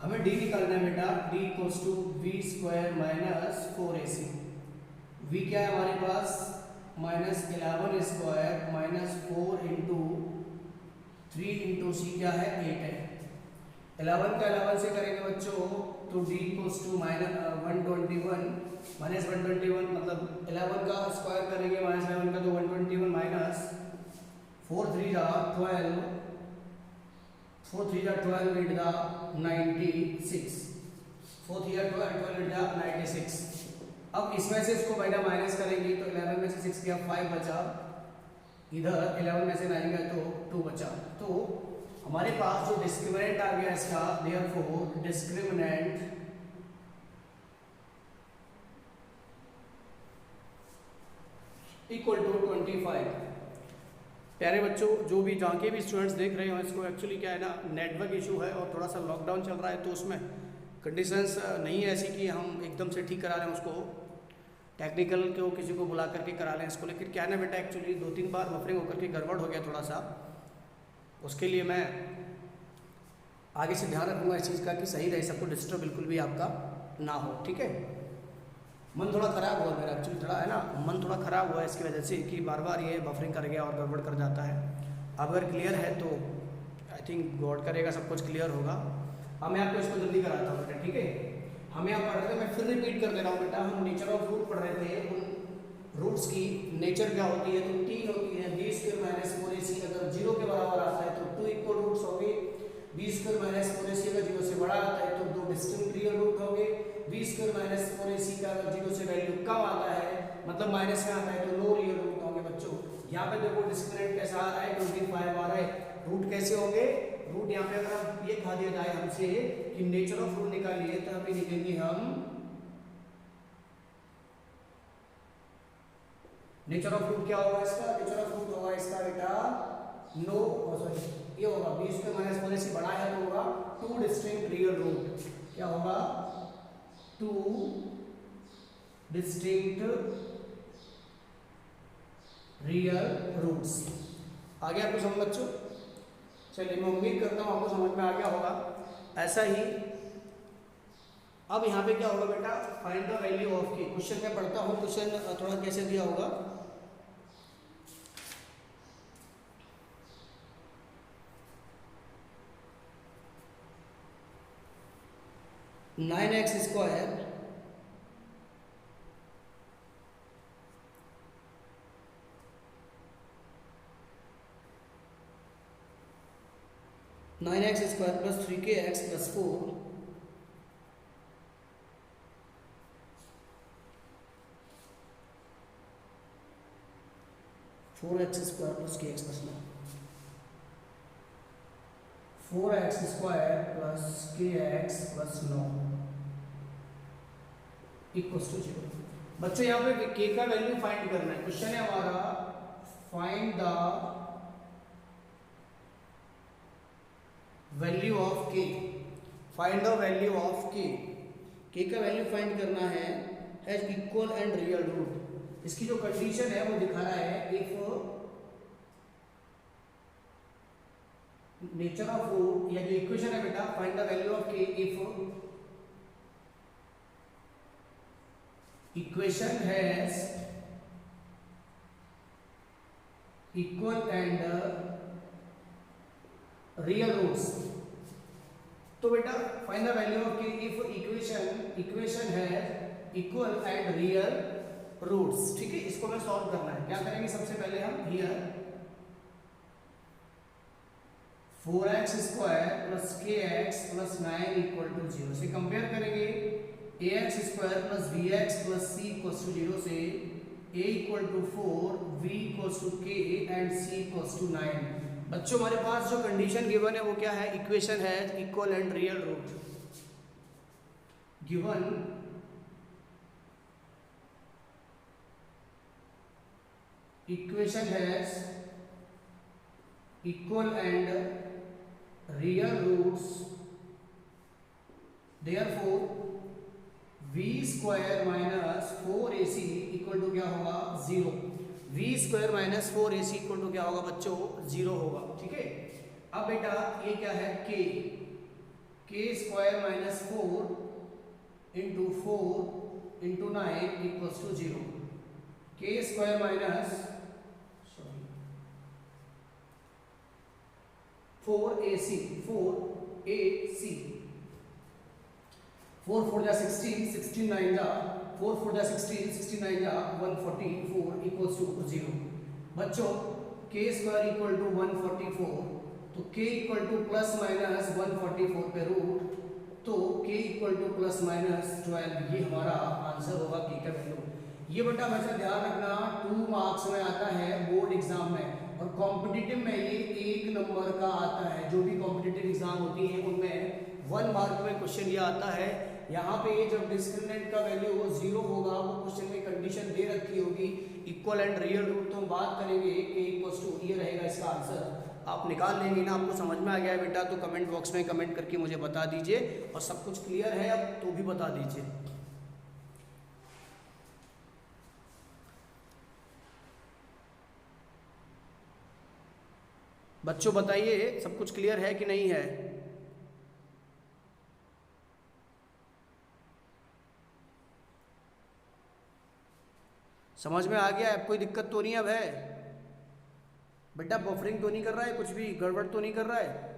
हमें d निकालना है बेटा, d equals to v square minus 4ac। v क्या है हमारे पास, -11 square minus 4 into 3 into C क्या है 8 है। 11 का 11 से करेंगे बच्चों तो d इक्वल्स टू -121 मतलब 11 का स्क्वायर करेंगे -11 का तो 121 माइनस 4 3 जा 12 4 3 जा 12 8 जा 96 4 3 जा 12 8 जा 96। अब इसमें से इसको बेटा माइनस करेंगे तो 11 में से 6 गया 5 बचा, इधर 11 में से 9 गया तो 2 बचा। तो हमारे पास जो डिस्क्रिमिनेंट आ गया इसका, देयरफॉर डिस्क्रिमिनेंट इक्वल टू 25। प्यारे बच्चों, जो भी जहाँ के भी स्टूडेंट्स देख रहे हो, इसको एक्चुअली क्या है ना, नेटवर्क इशू है और थोड़ा सा लॉकडाउन चल रहा है, तो उसमें कंडीशंस नहीं है ऐसी कि हम एकदम से ठीक करा लें उसको, टेक्निकल को किसी को बुला करके करा लें इसको। लेकिन क्या है ना बेटा, एक्चुअली 2-3 बार बफरिंग होकर के गड़बड़ हो गया थोड़ा सा, उसके लिए मैं आगे से ध्यान रखूँगा इस चीज़ का कि सही रहे, सबको डिस्टर्ब बिल्कुल भी आपका ना हो। ठीक है, मन थोड़ा ख़राब हुआ मेरा, एक्चुअली थोड़ा है ना, मन थोड़ा ख़राब हुआ इसकी वजह से कि बार बार ये बफरिंग कर गया और गड़बड़ कर जाता है। अब अगर क्लियर है तो आई थिंक गॉड करेगा सब कुछ क्लियर होगा। अब मैं आपको इसको जल्दी कराता हूँ बेटा, ठीक है। हम यहाँ पढ़ रहे थे, मैं फिर रिपीट कर दे रहा हूँ बेटा, हम नेचर ऑफ रूट पढ़ रहे थे, उन रूट्स की नेचर क्या होती है, तो 3 होती है। बी स्क्वायर माइनस 4ac अगर 0 के बराबर आता है तो 2 इक्वल रूट्स होंगे। बी स्क्वायर माइनस 4ac अगर 0 से बड़ा आता है तो 2 डिस्टिंक्ट रियल रूट होंगे। बी स्क्वायर माइनस 4ac का अगर 0 से वैल्यू कम आता है, मतलब माइनस में आता है, तो नो रियल रूट होंगे बच्चों। यहाँ पे देखो डिस्क्रिमिनेंट कैसा आ रहा है, 25 आ रहा है। रूट कैसे होंगे, रूट यहाँ पे अगर हम ये कहा दिया जाए हमसे कि नेचर ऑफ रूट निकालिए, तो यहाँ पे लिखेंगे हम नेचर ऑफ रूट क्या होगा इसका, नेचर ऑफ रूट होगा इसका बेटा नो, सॉरी ये होगा बी स्क्वायर माइनस 4ac बड़ा है तो होगा 2 डिस्टिंक्ट रियल रूट। क्या होगा, टू डिस्टिंक्ट रियल रूट्स। आ गया आपको समझ बच्चों? चलिए, मैं उम्मीद करता हूँ आपको समझ में आ गया होगा। ऐसा ही अब यहाँ पे क्या होगा बेटा, find the value of k. Question में पढ़ता हूँ, क्वेश्चन थोड़ा कैसे दिया होगा। Nine x square plus 3kx plus 4x square plus kx plus 9, 4x square plus kx plus 9 equals to 0। बच्चों यहाँ पे k का वैल्यू फाइंड करना है। क्वेश्चन है हमारा, find the value of k। Find the value of k। k का value find करना है, has equal and real root. इसकी जो कंडीशन है वो दिखा रहा है, इफ नेचर ऑफ रूट, या जो इक्वेशन है बेटा, find the value of k if equation has equal and real roots. तो बेटा find the value of k if equation has equal and real roots. ठीक है, इसको मैं सॉल्व करना है। क्या करेंगे, सबसे पहले हम here 4x square plus kx plus 9 equal to 0 से कंपेयर करेंगे ax square plus bx plus c equals to 0 से a equal to 4, v equals to k and c equals to 9। बच्चों हमारे पास जो कंडीशन गिवन है वो क्या है, इक्वेशन है equal and real root. Given equation has equal and real roots, therefore v square minus 4ac equal to क्या होगा, 0। v square minus 4ac equal to क्या होगा बच्चों, 0 होगा। ठीक है, अब बेटा ये क्या है, k square minus 4 into 4 into 9 equals to 0। k square minus 4ac 4 4 जा 16, 16 9 जा 4 4 जा 16, 16 9 जा 144 इक्वल्स टू 0। बच्चों k स्क्वायर इक्वल टू 144, तो k equal two plus minus 144 पे रूट, तो k equal two plus minus 12, ये हमारा आंसर होगा k का वैल्यू। ये बेटा वैसे ध्यान रखना, 2 मार्क्स में आता है बोर्ड एग्जाम में, और कॉम्पिटिटिव में ये 1 नंबर का आता है। जो भी कॉम्पिटिटिव एग्जाम होती है उनमें 1 मार्क में क्वेश्चन ये आता है। यहाँ पे जब डिस्क्रिमिनेंट का वैल्यू 0 होगा, वो क्वेश्चन में कंडीशन दे रखी होगी इक्वल एंड रियल रूट, तो हम बात करेंगे k इक्वल्स टू, ये रहेगा इसका आंसर। आप निकाल लेंगे ना, आपको समझ में आ गया है बेटा, तो कमेंट बॉक्स में कमेंट करके मुझे बता दीजिए, और सब कुछ क्लियर है अब तो भी बता दीजिए। बच्चों बताइए सब कुछ क्लियर है कि नहीं है? समझ में आ गया है? कोई दिक्कत तो नहीं अब है बेटा? बफरिंग तो नहीं कर रहा है, कुछ भी गड़बड़ तो नहीं कर रहा है?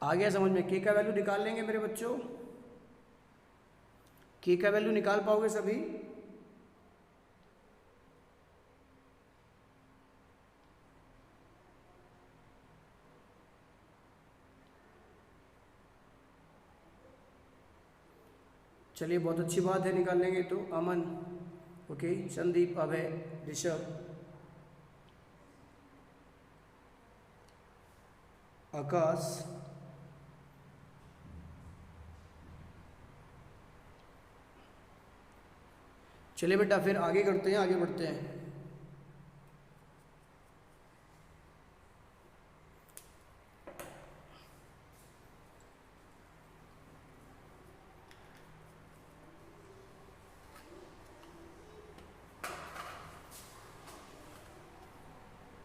आ गया समझ में? k का वैल्यू निकाल लेंगे मेरे बच्चों? k का वैल्यू निकाल पाओगे सभी? चलिए बहुत अच्छी बात है, निकाल लेंगे तो। अमन, ओके, संदीप, अभय, ऋषभ, आकाश, चलिए बेटा फिर आगे करते हैं, आगे बढ़ते हैं।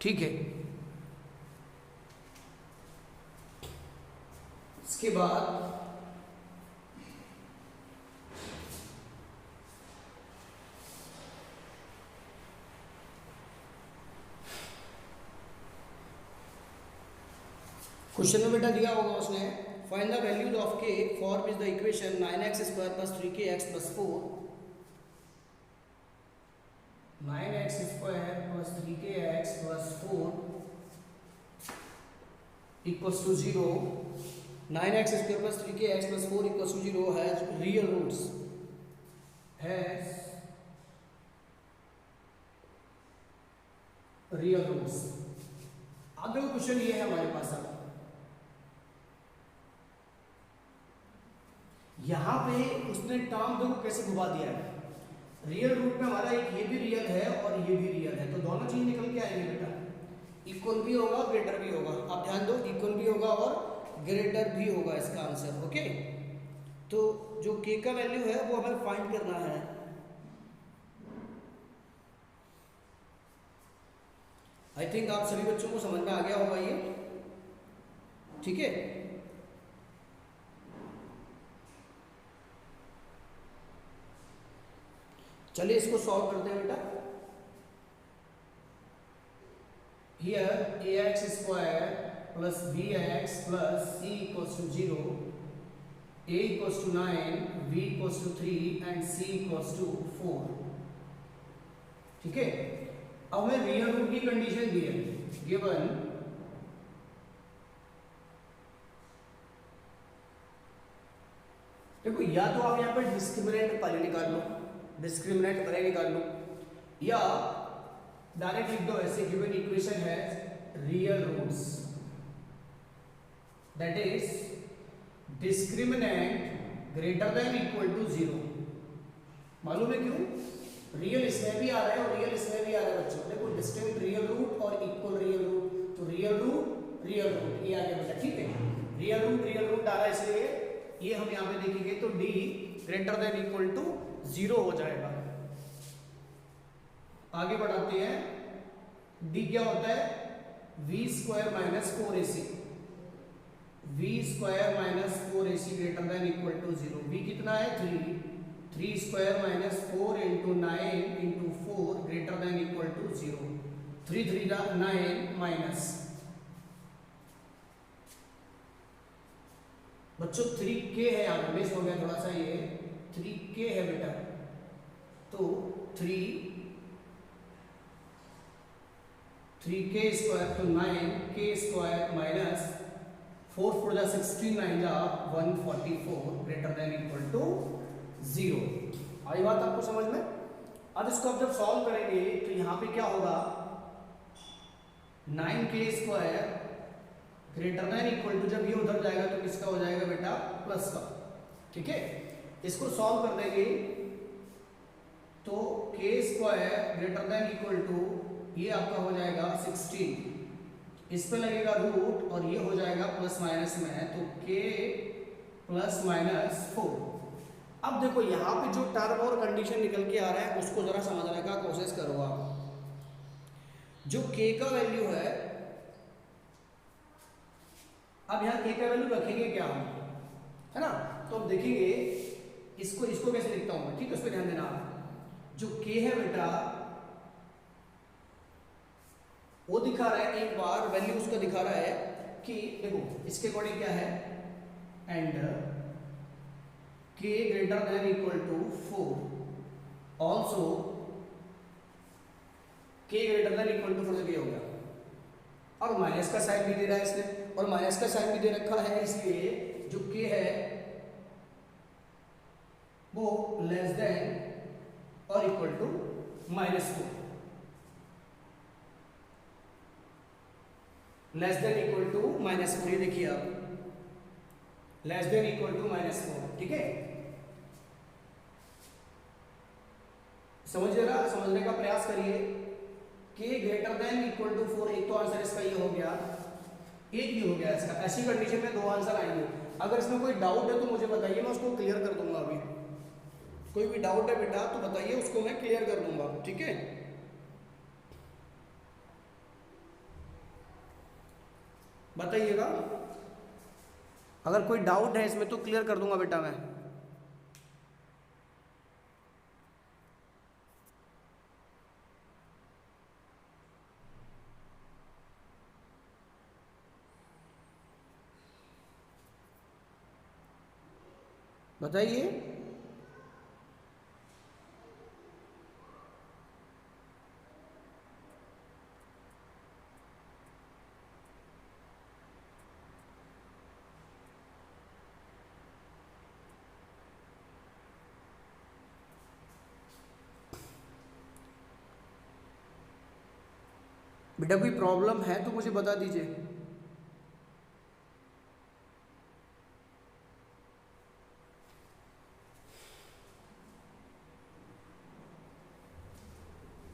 ठीक है, इसके बाद क्वेश्चन में बेटा दिया होगा उसने, find the values of k for which the equation 9x square plus 3kx plus 4, 9x square plus 3kx plus 4 equals to 0, 9x square plus 3kx plus 4 equals to 0 has real roots, has real roots. अब देखो question ये है हमारे पास, अब यहां पे उसने term देखो कैसे घुमा दिया है, रियल रूट में हमारा एक ये भी रियल है और ये भी रियल है, तो दोनों चीज निकल के आएंगे बेटा, इक्वल भी होगा ग्रेटर भी होगा। आप ध्यान दो, इक्वल भी होगा और ग्रेटर भी होगा इसका आंसर। ओके, तो जो k का वैल्यू है वो हमें फाइंड करना है। आई थिंक आप सभी बच्चों को समझ में आ गया होगा ये, ठीक है। चलिए इसको सॉल्व करते हैं बेटा। Here ax square plus bx plus c equals to 0, a equals to 9, b equals to 3 and c equals to 4। ठीक है, अब हमें रियल रूट की कंडीशन दी है, गिवन देखो, या तो आप यहाँ पर डिस्क्रिमिनेंट पहले निकाल लो, डिस्क्रिमिनेंट पहले निकाल लो, या डायरेक्ट लिख दो ऐसे, गिवन इक्वेशन है real roots, that is discriminant greater than equal to 0। मालूम है क्यों? रियल इसमें भी आ रहा है और रियल इसमें भी आ रहा है बच्चों। देखो, डिस्टिंक्ट रियल रूट और इक्वल रियल रूट, तो रियल रूट ये आ गया बेटा। ठीक है, रियल रूट आ रहा है, इसलिए ये हम यहाँ पे देखेंगे तो d greater than equal to 0 हो जाएगा। आगे बढ़ाते हैं, d क्या होता है? v square minus 4ac, v square minus 4ac greater than equal to 0। v कितना है? 3 square minus 4 into 9 into 4 greater than equal to 0। 3 3 9 minus बच्चों 3k है, यहाँ पे मिस हो गया थोड़ा सा, ये 3k है बेटा, तो 3k स्क्वायर तो 9k स्क्वायर माइनस 4 4 जा 16 9 जा 144 ग्रेटर देन इक्वल टू 0। आई बात आपको समझ में? अब इसको आप जब सॉल्व करेंगे तो यहाँ पे क्या होगा, 9k square greater than equal to, जब ये उधर जाएगा तो किसका हो जाएगा बेटा? प्लस का। ठीक है, इसको सॉल्व कर देंगे तो k square greater than equal to ये आपका हो जाएगा 16, इस पे लगेगा रूट और ये हो जाएगा प्लस माइनस में, तो k प्लस माइनस 4। अब देखो यहाँ पे जो टर्म और कंडीशन निकल के आ रहा है उसको जरा समझने का कोशिश करो आप। जो k का वैल्यू है, अब यहाँ k का वैल्यू रखेंगे क्या हम, है ना? तो अब देखेंगे इसको कैसे लिखता हूं मैं, ठीक है, उस पर ध्यान देना आप। जो k है बेटा वो दिखा रहा है, एक बार वैल्यू उसका दिखा रहा है कि देखो इसके अकॉर्डिंग क्या है, and k greater than equal to 4, also k greater than equal to 4 से क्या हो गया, और माइनस का साइन भी दे रहा है इसने, और माइनस का साइन भी दे रखा है, इसलिए जो k है वो लेस देन और equal to -4, less than equal to -4। ये देखिए आप, लेस देन इक्वल टू -4। ठीक है, समझिएगा, समझने का प्रयास करिए। के ग्रेटर देन इक्वल टू 4, एक तो आंसर इसका ये हो गया, एक ही हो गया इसका। ऐसी कंडीशन में दो आंसर आएंगे। अगर इसमें कोई डाउट है तो मुझे बताइए, मैं उसको क्लियर कर दूंगा। अभी कोई भी डाउट है बेटा तो बताइए, उसको मैं क्लियर कर दूंगा, ठीक है। बताइएगा, अगर कोई डाउट है इसमें तो क्लियर कर दूंगा बेटा मैं। बताइए। बेटा कोई प्रॉब्लम है तो मुझे बता दीजिए।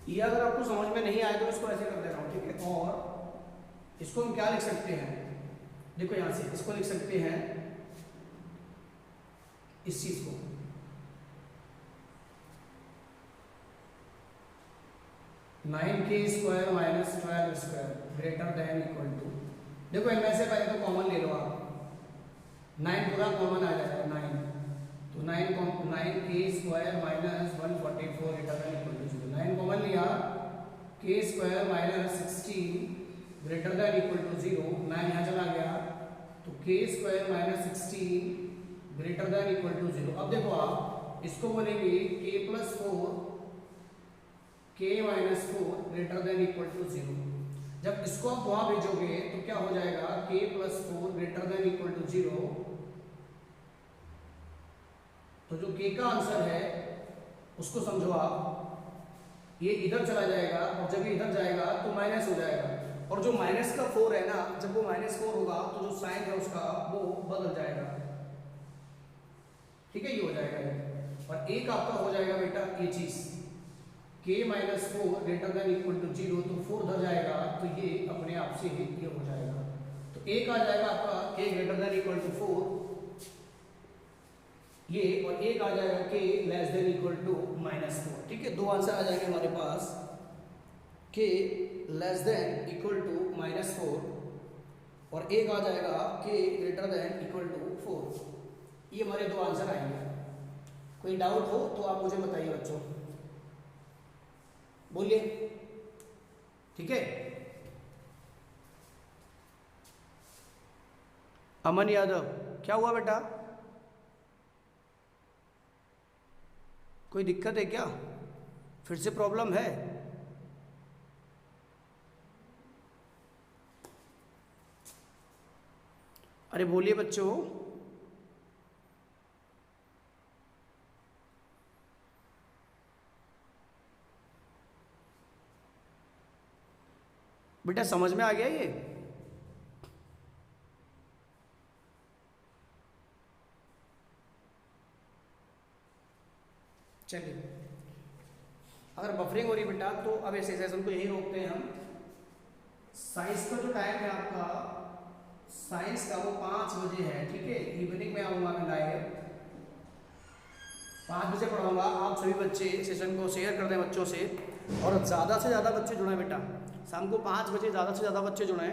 ये अगर आपको समझ में नहीं आए तो इसको ऐसे कर दे रहा हूं, ठीक है। और इसको हम क्या लिख सकते हैं, देखो यहां से इसको लिख सकते हैं, इस चीज को nine k square minus 12 square greater than equal to, देखो इनमें से पहले तो कॉमन ले लो आप, 9 पूरा कॉमन आ जाएगा 9, तो 9 k square minus 144 greater than equal to 0, 9 common लिया, k square minus 16 greater than equal to 0, 9 यहाँ चला गया, तो k square minus 16 greater than equal to 0। अब देखो आप इसको बोलेंगे के plus 4 k minus 4 greater than equal to 0। जब इसको आप वहां भेजोगे तो क्या हो जाएगा, k plus 4 greater than equal to 0, तो जो के का आंसर है उसको समझो आप, ये इधर चला जाएगा और जब ये इधर जाएगा तो माइनस हो जाएगा, और जो माइनस का 4 है ना, जब वो -4 होगा तो जो साइन है उसका वो बदल जाएगा, ठीक है, ये हो जाएगा ये। और एक आपका हो जाएगा बेटा ये चीज, k minus 4 greater than equal to 0, तो 4 उधर जाएगा तो ये अपने आप से ही ये हो जाएगा, तो एक आ जाएगा आपका के ग्रेटर देन इक्वल टू 4 ये, और एक आ जाएगा के लेस देन इक्वल टू -4, ठीक है। दो आंसर आ जाएंगे हमारे पास, के लेस देन इक्वल टू -4 और एक आ जाएगा के ग्रेटर देन इक्वल टू 4, ये हमारे दो आंसर आएंगे। कोई डाउट हो तो आप मुझे बताइए बच्चों, बोलिए, ठीक है। अमन यादव, क्या हुआ बेटा, कोई दिक्कत है क्या, फिर से प्रॉब्लम है? अरे बोलिए बच्चों। बेटा समझ में आ गया ये? चलिए, अगर बफरिंग हो रही बेटा तो अब ऐसे सेशन को यही रोकते हैं हम। साइंस का जो टाइम है आपका, साइंस का वो 5 बजे है, ठीक है। इवनिंग में आऊँगा मैं लाइव 5 बजे पढ़ाऊँगा। आप सभी बच्चे सेशन को शेयर कर दें बच्चों से, और ज़्यादा से ज़्यादा बच्चे जुड़ें बेटा। शाम को 5 बजे ज़्यादा से ज़्यादा बच्चे जुड़ें,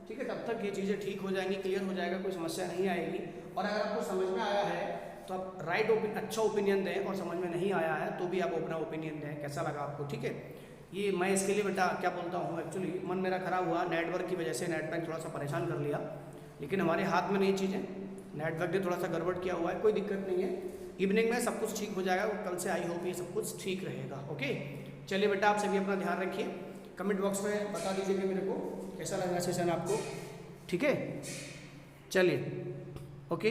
ठीक है। तब तक ये चीज़ें ठीक हो जाएंगी, क्लियर हो जाएगा, कोई समस्या नहीं आएगी। और अगर आपको समझ में आया है तो आप अच्छा ओपिनियन दें, और समझ में नहीं आया है तो भी आप अपना ओपिनियन दें, कैसा लगा आपको, ठीक है। ये मैं इसके लिए बेटा क्या बोलता हूँ, एक्चुअली मन मेरा खराब हुआ नेटवर्क की वजह से, नेट बैंक थोड़ा सा परेशान कर लिया, लेकिन हमारे हाथ में नहीं चीज़ें, नेटवर्क ने थोड़ा सा गड़बड़ किया हुआ है, कोई दिक्कत नहीं है। इवनिंग में सब कुछ ठीक हो जाएगा, कल से आई होप ये सब कुछ ठीक रहेगा, ओके। चलिए बेटा, आप सभी अपना ध्यान रखिए, कमेंट बॉक्स में बता दीजिएगा मेरे को कैसा लगा सेशन आपको, ठीक है। चलिए, ओके।